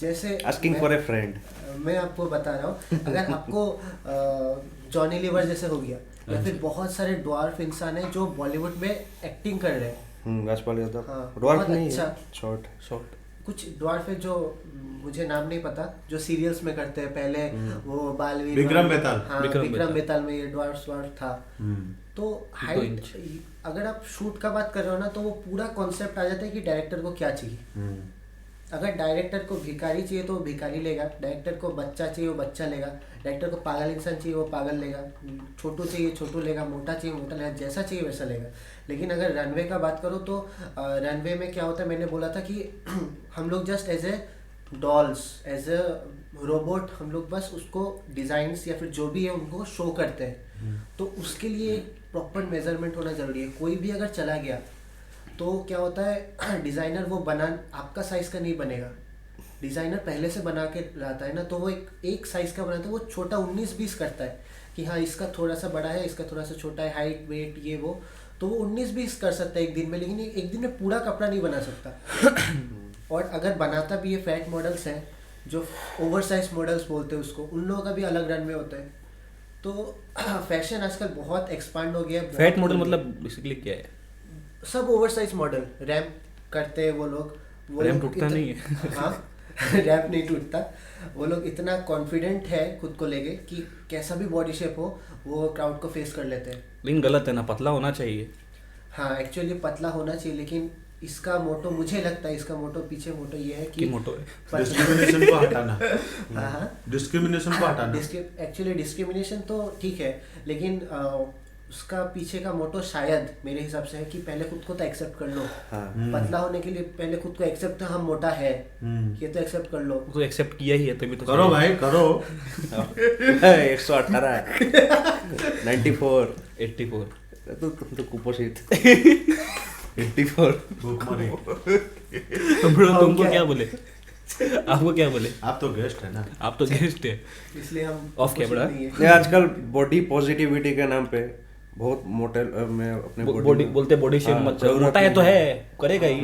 जैसे आस्किंग फॉर ए फ्रेंड। मैं आपको बता रहा हूँ, अगर आपको जॉनी लीवर जैसे हो गया या फिर बहुत सारे ड्वार्फ इंसान है जो बॉलीवुड में एक्टिंग कर रहे हैं। गाजपाल यादव हाँ, ड्वार्फ बहुत नहीं अच्छा। है, शॉर्ट। कुछ ड्वार्फ है जो मुझे नाम नहीं पता, जो सीरियल्स में करते हैं पहले, वो बालवीर विक्रम बेताल। हाँ, विक्रम बेताल में ये ड्वार्फ था। तो हाइट, अगर आप शूट का बात कर रहे हो ना, तो वो पूरा कॉन्सेप्ट आ जाता है कि डायरेक्टर को क्या चाहिए। अगर डायरेक्टर को भिखारी चाहिए तो वो भिखारी लेगा, डायरेक्टर को बच्चा चाहिए वो बच्चा लेगा, डायरेक्टर को पागल इंसान चाहिए वो पागल लेगा, छोटू चाहिए छोटू लेगा, मोटा चाहिए मोटा लेगा, जैसा चाहिए वैसा लेगा। लेकिन अगर रनवे का बात करो तो रनवे में क्या होता है, मैंने बोला था कि हम लोग just as a dolls, as a robot, हम लोग बस उसको डिज़ाइंस या फिर जो भी है उनको शो करते हैं। तो उसके लिए प्रॉपर मेजरमेंट होना ज़रूरी है। कोई भी अगर चला गया तो क्या होता है, डिज़ाइनर वो बना आपका साइज़ का नहीं बनेगा। डिज़ाइनर पहले से बना के लाता है ना, तो वो एक साइज़ का बनाता है, वो छोटा 19-20 करता है कि हाँ इसका थोड़ा सा बड़ा है, इसका थोड़ा सा छोटा है, हाइट वेट ये वो, तो वो 19-20 कर सकता है एक दिन में, लेकिन एक दिन में पूरा कपड़ा नहीं बना सकता। और अगर बनाता भी ये फैट मॉडल्स हैं जो ओवर साइज मॉडल्स बोलते हैं उसको, उन लोगों का भी अलग रन में होता है। तो फैशन आजकल बहुत एक्सपांड हो गया है। फैट मॉडल मतलब बेसिकली क्या है? सब ओवर साइज मॉडल रैम्प करते हैं वो लोग। रैम्प टूटता नहीं है। हाँ, रैम्प नहीं टूटता। वो लोग इतना कॉन्फिडेंट है खुद को लेके कि कैसा भी बॉडी शेप हो वो क्राउड को फेस कर लेते हैं। लेकिन गलत है ना, पतला होना चाहिए। हाँ, एक्चुअली पतला होना चाहिए, लेकिन इसका मोटो, मुझे लगता है इसका मोटो पीछे मोटो ये है कि मोटो है डिस्क्रिमिनेशन को हटाना। हाँ, डिस्क्रिमिनेशन को हटाना। एक्चुअली डिस्क्रिमिनेशन तो ठीक है, लेकिन उसका पीछे का मोटो शायद मेरे हिसाब से है कि पहले खुद को तो एक्सेप्ट कर लो। पतला होने के लिए पहले खुद को एक्सेप्ट, हम मोटा है ये तो एक्सेप्ट कर लो। तो एक्सेप्ट किया ही है तभी तो करो भाई करो। 118 94 84 तुम तो कुपोषित 84 भूखमरी। तुमको क्या बोले? आपको क्या बोले? आप तो गेस्ट है ना। आप तो गेस्ट है, इसलिए हम ऑफ कैमरा। ये आजकल बॉडी पॉजिटिविटी के नाम पे बहुत मोटे में अपने बॉडी बोलते बॉडी शेप मत करो, मोटा है तो है करेगा ही।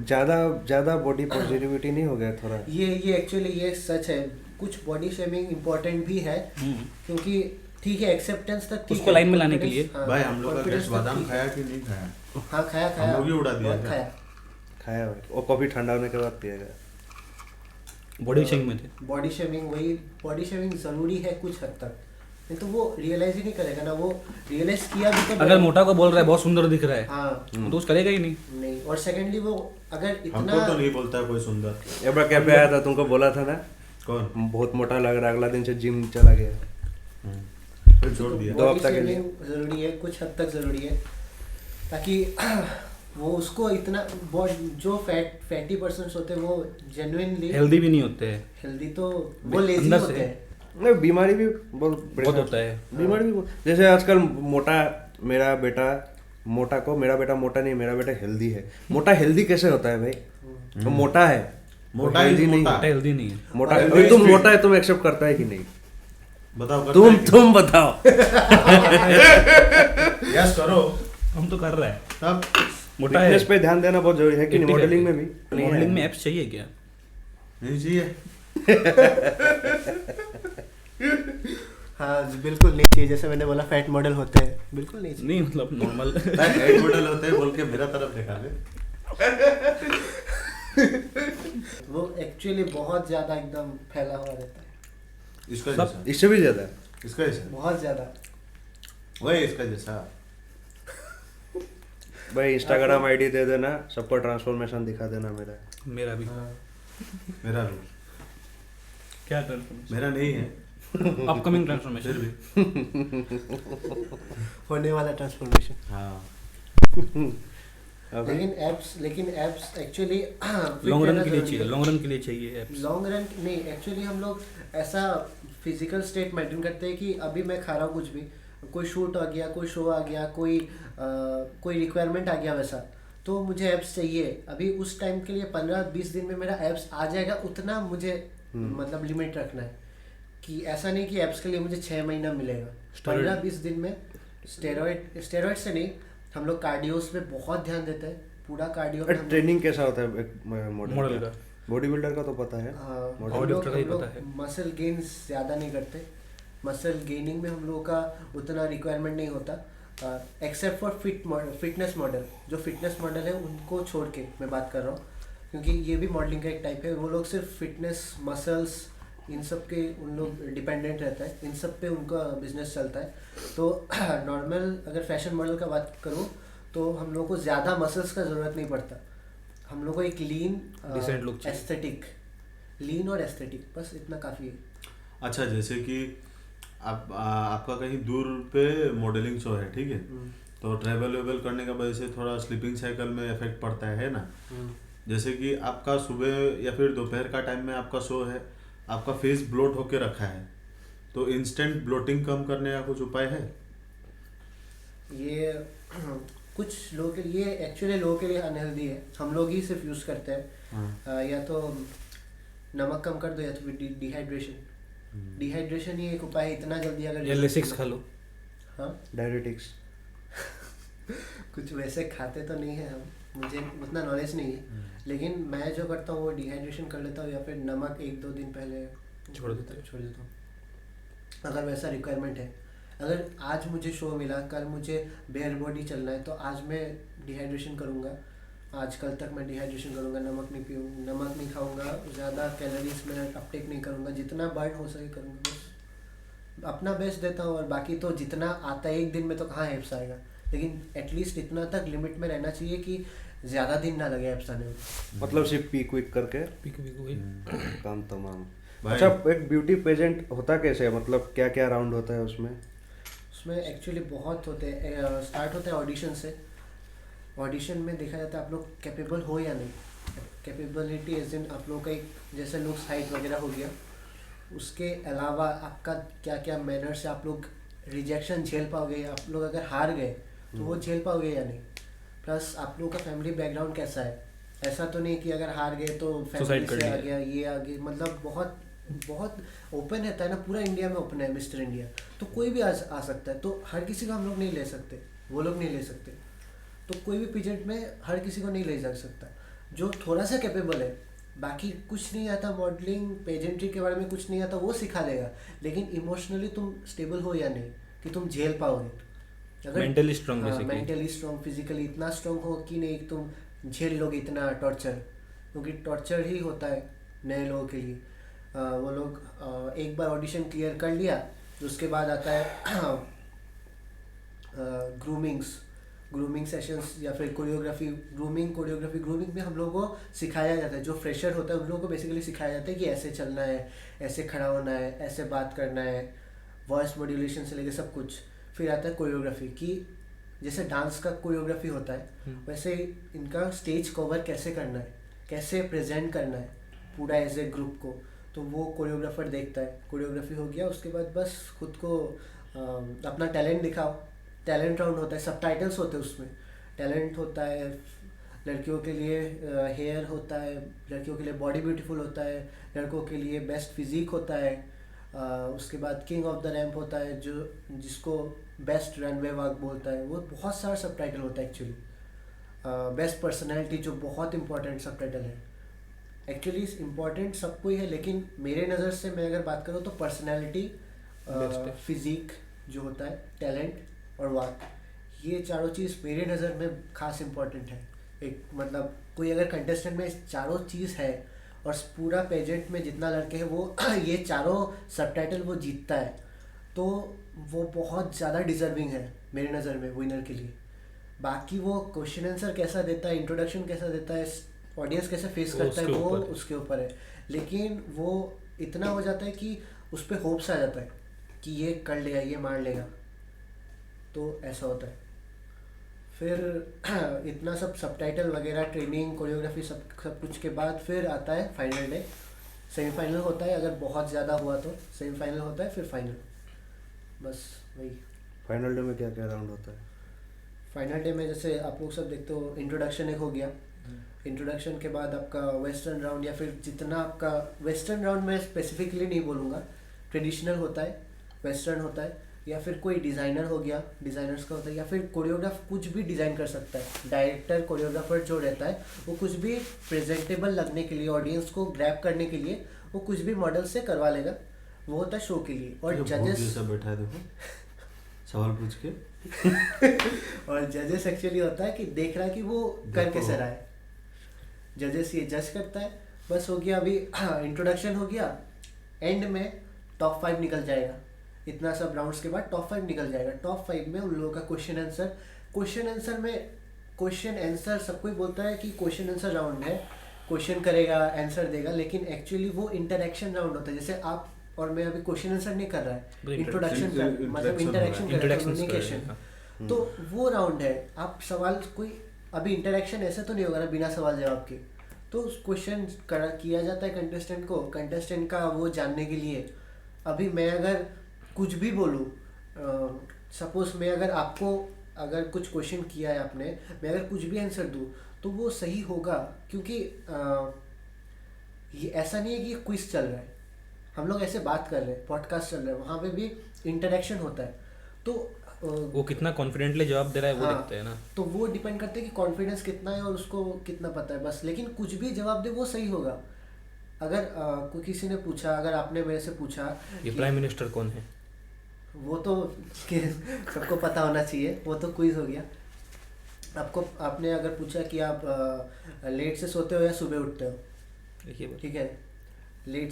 ज्यादा बॉडी पॉजिटिविटी नहीं हो गया थोड़ा? ये एक्चुअली ये सच है, कुछ बॉडी शेमिंग इम्पोर्टेंट भी है, क्योंकि ठीक है एक्सेप्टेंस तक ठीक उसको है, लाइन में लाने के लिए। हाँ, भाई हम लोग का confidence गेस्ट तक बादाम ठीक है। खाया कि नहीं खाया? हाँ, खाया हम लोग ही उड़ा दिया बहुत क्या? खाया। भाई वो कॉफी ठंडा होने के बाद पिएगा। बॉडी शेमिंग में थे। बॉडी शेमिंग, वही बॉडी शेमिंग जरूरी है कुछ हद तक, नहीं तो वो रियलाइज ही नहीं करेगा ना। वो रियलाइज किया भी तो अगर मोटा को बोल रहा है बहुत सुंदर दिख रहा है, हाँ तो उस करेगा ही नहीं। नहीं। और सेकेंडली वो अगर इतना हमको तो नहीं बोलता है कोई सुंदर। एक बार क्या पे आया था, तुमको बोला था ना कौन? बहुत मोटा लग रहा है, अगला दिन से जिम चला गया। फिर छोड़ दिया। 2 हफ्ता के लिए जरूरी है, कुछ हद तक जरूरी है, ताकि वो उसको इतना जो फैटी पर्सन्स होते हैं वो जेन्युइनली हेल्दी भी नहीं होते हैं। हेल्दी, तो वो लेजी अंदर होते से। हैं। नहीं, बीमारी भी बहुत होता है। बीमारी भी जैसे आजकल मोटा मेरा बेटा मोटा नहीं, मेरा बेटा हेल्दी है। मोटा हेल्दी कैसे होता है भाई? तो मोटा है, मोटा हेल्दी ही नहीं। मोटा। मोटा हेल्दी नहीं है। मोटा और अभी तुम healthy मोटा है, तुम एक्सेप्ट करता है कि नहीं? बताओ करता है कि तुम बताओ। नहीं? यस करो। हम तो कर रहे हैं। तब मोटा है। फिटनेस पे ध्यान देना बहुत जरूरी है कि नहीं? मॉडलिंग में भी मॉडलिंग में एप्स चाहिए क्या? नहीं चाहिए। हाँ, बिल्कुल नहीं चाहिए। जैसे मैंने बोला फैट मॉडल होते हैं, बिल्कुल नहीं चाहिए। नहीं मतलब नॉर्मल। हेड मॉडल होते हैं बोल के मेरा तरफ देखा ले। वो एक्चुअली बहुत ज्यादा एकदम फैला हुआ रहता है। इसका सब- जैसा, इससे भी ज़्यादा। इसका जैसा, बहुत ज़्यादा। वही इसका जैसा। भाई इंस्टाग्राम आईडी दे देना, सबको ट्रांसफॉर्मेशन दिखा देना मेरा। मेरा भी। हाँ। मेरा भी, क्या ट्रांसफॉर्मेशन? मेरा नहीं है अपकमिंग फिर ट्रांसफॉर्मेशन। भी। होने वाला ट्रांसफॉर्मेशन। हाँ अभी लेकिन एप्स एक्चुअली लॉन्ग रन के लिए चाहिए, लॉन्ग रन के लिए चाहिए ऐप्स। लॉन्ग रन नहीं, एक्चुअली हम लोग ऐसा फिजिकल स्टेट मेंटेन करते हैं कि अभी मैं खा रहा हूँ कुछ भी, कोई शूट आ गया, कोई शो आ गया, कोई रिक्वायरमेंट आ गया वैसा, तो मुझे ऐप्स चाहिए अभी उस टाइम के लिए। 15-20 दिन में मेरा ऐप्स आ जाएगा, उतना मुझे मतलब लिमिट रखना है कि ऐसा नहीं कि ऐप्स के लिए मुझे 6 महीना मिलेगा। 15-20 दिन में स्टेरॉइड से नहीं, हम लोग कार्डियोस पे बहुत ध्यान देते हैं, पूरा कार्डियो पे हम लोग- ट्रेनिंग कैसा होता है एक मॉडल मॉडल का। बॉडी बिल्डर का तो पता है। हाँ, Model हम doctor का ही लोग पता है। मसल गेन्स ज़्यादा नहीं करते, मसल गेनिंग में हम लोगों का उतना रिक्वायरमेंट नहीं होता, एक्सेप्ट फॉर फिटनेस मॉडल। जो फिटनेस मॉडल है उनको छोड़ के मैं बात कर रहा हूँ, क्योंकि ये भी मॉडलिंग का एक टाइप है। वो लोग सिर्फ फिटनेस, मसल्स, इन सब के उन लोग डिपेंडेंट रहता है, इन सब पे उनका बिजनेस चलता है। तो नॉर्मल अगर फैशन मॉडल का बात करूँ तो हम लोग को ज़्यादा मसल्स का ज़रूरत नहीं पड़ता, हम लोग को एक लीन Decent look चाहिए। एस्थेटिक, लीन और एस्थेटिक, बस इतना काफ़ी है। अच्छा, जैसे कि आपका कहीं दूर पे मॉडलिंग शो है, ठीक है, तो ट्रैवल वेवल करने का वजह से थोड़ा स्लीपिंग साइकिल में इफेक्ट पड़ता है ना। जैसे कि आपका सुबह या फिर दोपहर का टाइम में आपका शो है, आपका फेस ब्लोट होके रखा है, तो इंस्टेंट ब्लोटिंग कम करने का कुछ उपाय है? ये कुछ लोगों के लिए, एक्चुअली लोगों के लिए अनहेल्दी है, हम लोग ही सिर्फ यूज़ करते हैं। हाँ। या तो नमक कम कर दो या तो फिर डिहाइड्रेशन ही एक उपाय है। इतना जल्दी अगर या लेसिक्स खा लो। हाँ, डायरेटिक्स। कुछ वैसे खाते तो नहीं है हम, मुझे उतना नॉलेज नहीं है, लेकिन मैं जो करता हूँ वो डिहाइड्रेशन कर लेता हूँ या फिर नमक 1-2 दिन पहले छोड़ देता हूँ, अगर वैसा रिक्वायरमेंट है। अगर आज मुझे शो मिला, कल मुझे बेयर बॉडी चलना है, तो आज मैं डिहाइड्रेशन करूँगा, आज कल तक मैं डिहाइड्रेशन करूँगा, नमक नहीं खाऊँगा, ज़्यादा कैलोरीज में अपटेक नहीं करूँगा, जितना बर्न हो सके करूँगा, बस अपना बेस्ट देता हूँ। और बाकी तो जितना आता है एक दिन में तो कहाँ एप्स आएगा, लेकिन एटलीस्ट इतना तक लिमिट में रहना चाहिए कि ज़्यादा दिन ना लगे एप्स आने में। मतलब सिर्फ पीक वीक करके पिक वही। काम तमाम। भाई- अच्छा, एक ब्यूटी पेजेंट होता कैसे है, मतलब क्या क्या राउंड होता है उसमें? उसमें एक्चुअली बहुत होते हैं, स्टार्ट होता है ऑडिशन से। ऑडिशन में देखा जाता है आप लोग कैपेबल हो या नहीं। कैपेबिलिटी एज इन आप लोग का एक जैसे लुक्स, हाइट वगैरह हो गया, उसके अलावा आपका क्या क्या मैनर से आप लोग रिजेक्शन झेल पाओगे, आप लोग अगर हार गए तो वो झेल पाओगे या नहीं, प्लस आप लोग का फैमिली बैकग्राउंड कैसा है। ऐसा तो नहीं कि अगर हार गए तो फैमिली Suicide कर से आ लिया। गया, ये आ गया, मतलब बहुत बहुत ओपन रहता है ना, पूरा इंडिया में ओपन है मिस्टर इंडिया, तो कोई भी आ सकता है। तो हर किसी को हम लोग नहीं ले सकते, वो लोग नहीं ले सकते, तो कोई भी पीजेंट में हर किसी को नहीं ले जा सकता। जो थोड़ा सा कैपेबल है, बाकी कुछ नहीं आता, मॉडलिंग पेजेंट्री के बारे में कुछ नहीं आता, वो सिखा देगा, लेकिन इमोशनली तुम स्टेबल हो या नहीं, कि तुम झेल पाओगे। Mentally strong basically। Mentally strong, physically इतना स्ट्रॉन्ग हो कि नहीं तुम झेल लोगे इतना टॉर्चर, क्योंकि टॉर्चर ही होता है नए लोगों के लिए। वो लोग एक बार ऑडिशन क्लियर कर लिया, उसके बाद आता है ग्रूमिंग सेशंस या फिर कोरियोग्राफी। ग्रूमिंग में हम लोगों को सिखाया जाता है, जो फ्रेशर होता है उन लोगों को बेसिकली सिखाया जाता है कि ऐसे चलना है, ऐसे खड़ा होना है, ऐसे बात करना है, वॉइस मॉड्यूलेशन से लेके सब कुछ। फिर आता है कोरियोग्राफी, कि जैसे डांस का कोरियोग्राफी होता है वैसे इनका स्टेज कवर कैसे करना है, कैसे प्रेजेंट करना है पूरा एज ए ग्रुप को, तो वो कोरियोग्राफर देखता है। कोरियोग्राफी हो गया, उसके बाद बस खुद को अपना टैलेंट दिखाओ। टैलेंट राउंड होता है, सबटाइटल्स होते हैं उसमें, टैलेंट होता है, लड़कियों के लिए हेयर होता है, लड़कियों के लिए बॉडी ब्यूटीफुल होता है, लड़कों के लिए बेस्ट फिजिक होता है, उसके बाद किंग ऑफ द रैंप होता है, जिसको बेस्ट रनवे वॉक बोलता है। वो बहुत सारा सबटाइटल होता है एक्चुअली। बेस्ट पर्सनैलिटी जो बहुत इंपॉर्टेंट सबटाइटल है, एक्चुअली इम्पॉर्टेंट सबको ही है, लेकिन मेरे नज़र से मैं अगर बात करूँ तो पर्सनैलिटी, फिजिक जो होता है, टैलेंट और वॉक, ये चारों चीज़ मेरे नज़र में खास इम्पॉर्टेंट है। एक मतलब कोई अगर कंटेस्टेंट में चारों चीज़ है और पूरा पेजेंट में जितना लड़के हैं वो ये चारों सबटाइटल वो जीतता है, तो वो बहुत ज़्यादा डिजर्विंग है मेरी नज़र में विनर के लिए। बाकी वो क्वेश्चन आंसर कैसा देता है, इंट्रोडक्शन कैसा देता है, ऑडियंस कैसे फेस करता है, वो उसके ऊपर है। लेकिन वो इतना हो जाता है कि उस पर होप्स आ जाता है कि ये कर लेगा, ये मार लेगा, तो ऐसा होता है। फिर इतना सब सबटाइटल वगैरह, ट्रेनिंग, कोरियोग्राफी, सब कुछ के बाद फिर आता है फाइनल डे। सेमीफाइनल होता है, अगर बहुत ज़्यादा हुआ तो सेमीफाइनल होता है, फिर फाइनल, बस वही। फाइनल डे में क्या क्या राउंड होता है? फाइनल डे में जैसे आप लोग सब देखते हो, इंट्रोडक्शन एक हो गया, इंट्रोडक्शन के बाद आपका वेस्टर्न राउंड, या फिर जितना आपका वेस्टर्न राउंड में स्पेसिफिकली नहीं बोलूँगा, ट्रेडिशनल होता है, वेस्टर्न होता है, या फिर कोई डिज़ाइनर हो गया, डिज़ाइनर्स का होता है, या फिर कोरियोग्राफ कुछ भी डिज़ाइन कर सकता है। डायरेक्टर कोरियोग्राफर जो रहता है वो कुछ भी प्रेजेंटेबल लगने के लिए, ऑडियंस को ग्रैब करने के लिए वो कुछ भी मॉडल से करवा लेगा, वो होता है शो के लिए। और जजेस बैठा है देखो सवाल पूछ के और जजेस एक्चुअली होता है कि देख रहा है कि वो कर कैसे रहा है, जजेस ये जज करता है। बस हो गया, अभी इंट्रोडक्शन हो गया, एंड में टॉप 5 निकल जाएगा, इतना सब राउंड्स के बाद टॉप 5 निकल जाएगा। टॉप 5 में उन लोगों का क्वेश्चन आंसर में क्वेश्चन आंसर सब कोई बोलता है कि क्वेश्चन आंसर राउंड है, क्वेश्चन करेगा, आंसर देगा, लेकिन एक्चुअली वो इंटरेक्शन राउंड होता है। जैसे आप और मैं अभी क्वेश्चन आंसर नहीं कर रहा है, इंट्रोडक्शन का मतलब इंटरेक्शन कम्युनिकेशन, तो वो राउंड है। आप सवाल कोई अभी इंटरेक्शन ऐसा तो नहीं होगा ना बिना सवाल जवाब के, तो क्वेश्चन किया जाता है कंटेस्टेंट को, कंटेस्टेंट का वो जानने के लिए। अभी मैं अगर कुछ भी बोलूँ, सपोज मैं अगर कुछ क्वेश्चन किया है आपने, मैं अगर कुछ भी आंसर दूँ तो वो सही होगा, क्योंकि ये ऐसा नहीं है कि क्विज चल रहा है, हम लोग ऐसे बात कर रहे हैं, पॉडकास्ट चल रहा है, वहाँ पे भी इंटरेक्शन होता है, तो वो कितना कॉन्फिडेंटली जवाब दे रहा है वो दिखता है ना, तो वो डिपेंड करता है कि कॉन्फिडेंस कितना है और उसको कितना पता है बस। लेकिन कुछ भी जवाब दे वो सही होगा। अगर कोई किसी ने पूछा, अगर आपने मेरे से पूछा ये प्राइम मिनिस्टर कौन है, वो तो सबको पता होना चाहिए, वो तो क्विज हो गया। आपने अगर पूछा कि आप लेट से सोते हो या सुबह उठते हो, ठीक है, लेट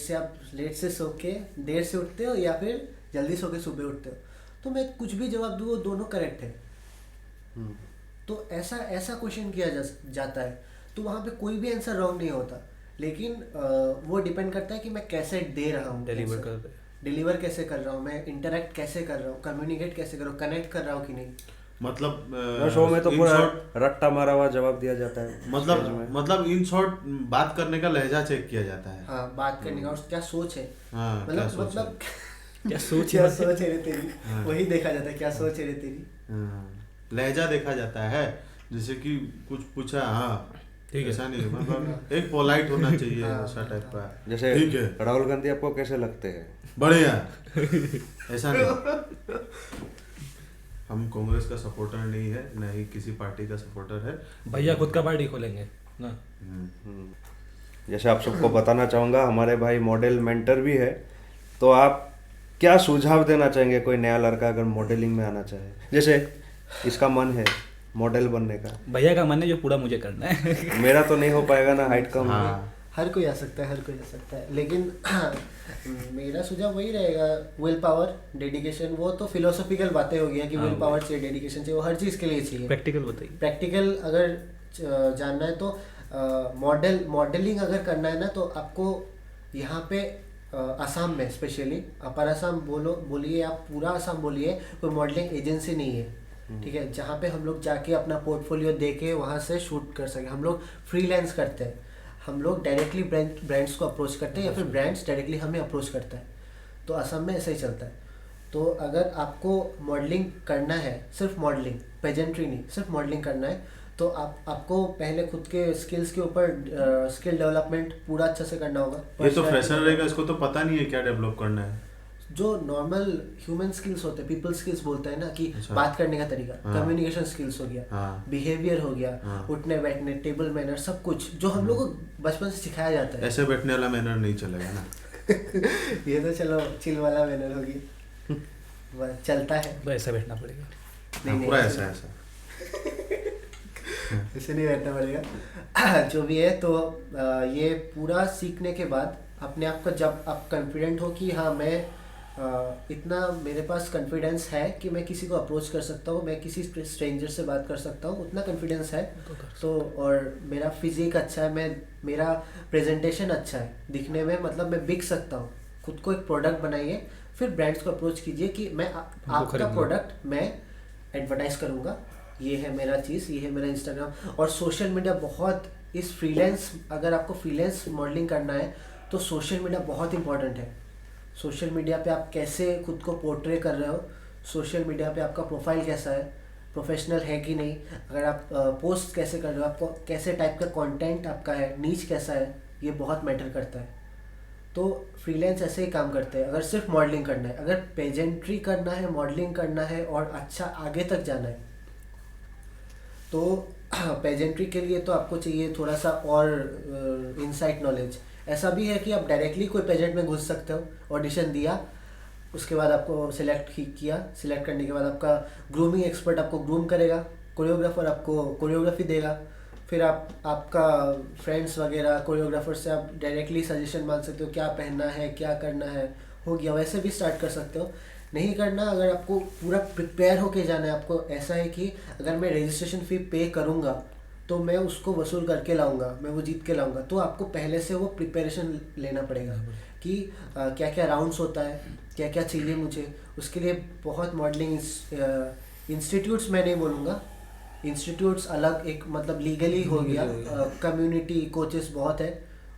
से सो के देर से उठते हो या फिर जल्दी सो के सुबह उठते हो, तो मैं कुछ भी जवाब दूँ वो दोनों करेक्ट है। तो ऐसा क्वेश्चन किया जाता है, तो वहाँ पे कोई भी आंसर रॉन्ग नहीं होता। लेकिन वो डिपेंड करता है कि मैं कैसे दे रहा हूँ, डिलीवर कैसे कर रहा हूँ, मैं इंटरेक्ट कैसे कर रहा हूँ, कम्युनिकेट कैसे कर रहा हूँ, कनेक्ट कर रहा हूँ कि नहीं। मतलब शो में तो पूरा रट्टा मारा हुआ जवाब दिया जाता है, मतलब इन शॉर्ट बात करने का लहजा चेक किया जाता है। हाँ, बात करने का और क्या सोच है, मतलब क्या सोच है रे तेरी, वही देखा जाता है, क्या सोच है रे तेरी, लहजा देखा जाता है। जैसे कि कुछ पूछा, हाँ ठीक है, ऐसा नहीं, मतलब एक पोलाइट होना चाहिए, ऐसा टाइप का। जैसे ठीक है, राहुल गांधी आपको कैसे लगते हैं? बढ़िया, ऐसा नहीं, हम कांग्रेस का सपोर्टर नहीं है, न ही किसी पार्टी का सपोर्टर है। भैया खुद का पार्टी खोलेंगे ना। जैसे आप सबको बताना चाहूँगा, हमारे भाई मॉडल मेंटर भी है, तो आप क्या सुझाव देना चाहेंगे कोई नया लड़का अगर मॉडलिंग में आना चाहे? जैसे इसका मन है मॉडल बनने का, भैया का मन है जो पूरा मुझे करना है मेरा तो नहीं हो पाएगा ना, हाइट कम है। हर कोई आ सकता है, लेकिन मेरा सुझाव वही रहेगा, विल पावर, डेडिकेशन। वो तो फिलोसॉफिकल बातें हो गई हैं कि विल पावर चाहिए, डेडिकेशन चाहिए, वो हर चीज़ के लिए चाहिए। प्रैक्टिकल बताइए। प्रैक्टिकल अगर जानना है तो मॉडलिंग अगर करना है ना, तो आपको यहाँ पे असम में स्पेशली, अपर असम बोलिए, आप पूरा असम बोलिए, कोई मॉडलिंग एजेंसी नहीं है, ठीक है, जहाँ पे हम लोग जाके अपना पोर्टफोलियो दे के वहाँ से शूट कर सके। हम लोग फ्रीलांस करते हैं, हम लोग डायरेक्टली ब्रांड्स को अप्रोच करते हैं या फिर ब्रांड्स डायरेक्टली हमें अप्रोच करता है, तो असम में ऐसा ही चलता है। तो अगर आपको मॉडलिंग करना है, सिर्फ मॉडलिंग, पेजेंट्री नहीं, सिर्फ मॉडलिंग करना है, तो आपको पहले खुद के स्किल्स के ऊपर स्किल डेवलपमेंट पूरा अच्छा से करना होगा। ये तो फ्रेशर रहेगा, इसको तो पता नहीं है क्या डेवलप करना है। जो नॉर्मल ह्यूमन स्किल्स होते हैं, पीपल स्किल्स बोलते हैं ना, कि बात करने का तरीका, कम्युनिकेशन स्किल्स हो गया, बिहेवियर हो गया, उठने बैठने, टेबल मैनर, सब कुछ जो हम लोग को बचपन से सिखाया जाता है। ऐसे बैठने वाला मैनर नहीं चलेगा ना ये तो चलो चिल वाला मैनर होगी, चलता है, तो ऐसा बैठना पड़ेगा, नहीं पूरा ऐसा इसे नहीं बैठना पड़ेगा। जो भी है तो ये पूरा सीखने के बाद अपने आप का जब आप कॉन्फिडेंट हो कि हाँ मैं इतना मेरे पास कॉन्फिडेंस है कि मैं किसी को अप्रोच कर सकता हूँ, मैं किसी स्ट्रेंजर से बात कर सकता हूँ, उतना कॉन्फिडेंस है तो और मेरा फिजिक अच्छा है, मेरा प्रेजेंटेशन अच्छा है दिखने में, मतलब मैं बिक सकता हूँ। खुद को एक प्रोडक्ट बनाइए, फिर ब्रांड्स को अप्रोच कीजिए कि मैं आपका प्रोडक्ट मैं एडवर्टाइज करूँगा, ये है मेरा चीज़, ये है मेरा इंस्टाग्राम। और सोशल मीडिया बहुत इस फ्रीलांस, अगर आपको फ्रीलांस मॉडलिंग करना है तो सोशल मीडिया बहुत इंपॉर्टेंट है। सोशल मीडिया पे आप कैसे खुद को पोर्ट्रे कर रहे हो, सोशल मीडिया पे आपका प्रोफाइल कैसा है, प्रोफेशनल है कि नहीं, अगर आप पोस्ट कैसे कर रहे हो, आपको कैसे टाइप का कंटेंट आपका है, नीच कैसा है, ये बहुत मैटर करता है। तो फ्रीलांस ऐसे ही काम करते हैं। अगर सिर्फ मॉडलिंग करना है, अगर पेजेंट्री करना है, मॉडलिंग करना है और अच्छा आगे तक जाना है तो पेजेंट्री के लिए तो आपको चाहिए थोड़ा सा और इनसाइट नॉलेज। ऐसा भी है कि आप डायरेक्टली कोई पेजेंट में घुस सकते हो, ऑडिशन दिया, उसके बाद आपको सिलेक्ट किया, सिलेक्ट करने के बाद आपका ग्रूमिंग एक्सपर्ट आपको ग्रूम करेगा, कोरियोग्राफर आपको कोरियोग्राफी देगा, फिर आपका फ्रेंड्स वगैरह कोरियोग्राफर से आप डायरेक्टली सजेशन मांग सकते हो, क्या पहनना है, क्या करना है, हो गया। वैसे भी स्टार्ट कर सकते हो। नहीं करना, अगर आपको पूरा प्रिपेयर होके जाना है, आपको ऐसा है कि अगर मैं रजिस्ट्रेशन फ़ी पे करूँगा तो मैं उसको वसूल करके लाऊंगा, मैं वो जीत के लाऊंगा, तो आपको पहले से वो प्रिपरेशन लेना पड़ेगा कि क्या क्या राउंड्स होता है, क्या क्या चाहिए मुझे। उसके लिए बहुत मॉडलिंग इंस्टीट्यूट्स मैं नहीं बोलूँगा, इंस्टीट्यूट्स अलग एक मतलब लीगली हो गया, कम्युनिटी कोचेस बहुत है,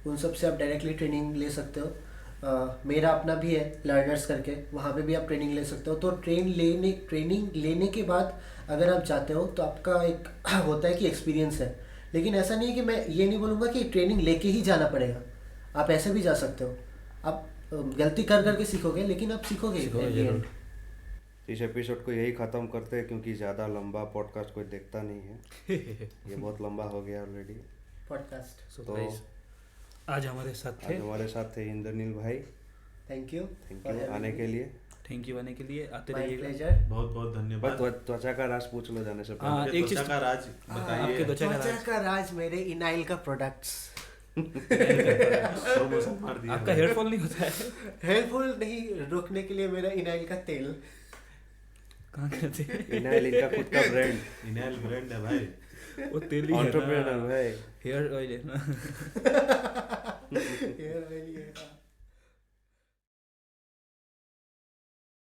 उन सब से आप डायरेक्टली ट्रेनिंग ले सकते हो। मेरा अपना भी है लर्नर्स करके, वहाँ पे भी आप ट्रेनिंग ले सकते हो। तो ट्रेनिंग लेने के बाद अगर आप जाते हो तो आपका एक होता है कि एक्सपीरियंस है। लेकिन ऐसा नहीं है कि मैं ये नहीं बोलूँगा कि ट्रेनिंग लेके ही जाना पड़ेगा, आप ऐसे भी जा सकते हो। आप गलती कर करके सीखोगे, लेकिन आप सीखोगे जरूर। इस एपिसोड को यही ख़त्म करते हैं क्योंकि ज़्यादा लंबा पॉडकास्ट कोई देखता नहीं है। ये बहुत लंबा हो गया ऑलरेडी पॉडकास्ट। तो आज हमारे साथ थे इंद्रनील भाई। थैंक यू आने के लिए। थैंक यू आने के लिए, आते माय रहिएगा। प्लेजर। बहुत बहुत धन्यवाद। त्वचा का राज पूछ लो जाने से हाँ, पहले। एक चीज त्वचा का राज बताइए। आपके त्वचा का राज मेरे इनाइल का प्रोडक्ट्स। प्रमोशन मार दिया। आपका हेयर फॉल नहीं होता है? हेयरफॉल नहीं रोकने के लिए मेरा इनाइल का तेल। कहाँ करते हैं? इनाइल इनका खुद का ब्रांड। इनाइल ब्रांड है भाई, वो तेल ही है ना, एंटरप्रेन्योर भाई। हेयर ऑयल है ना। हेयर ऑयल ही है।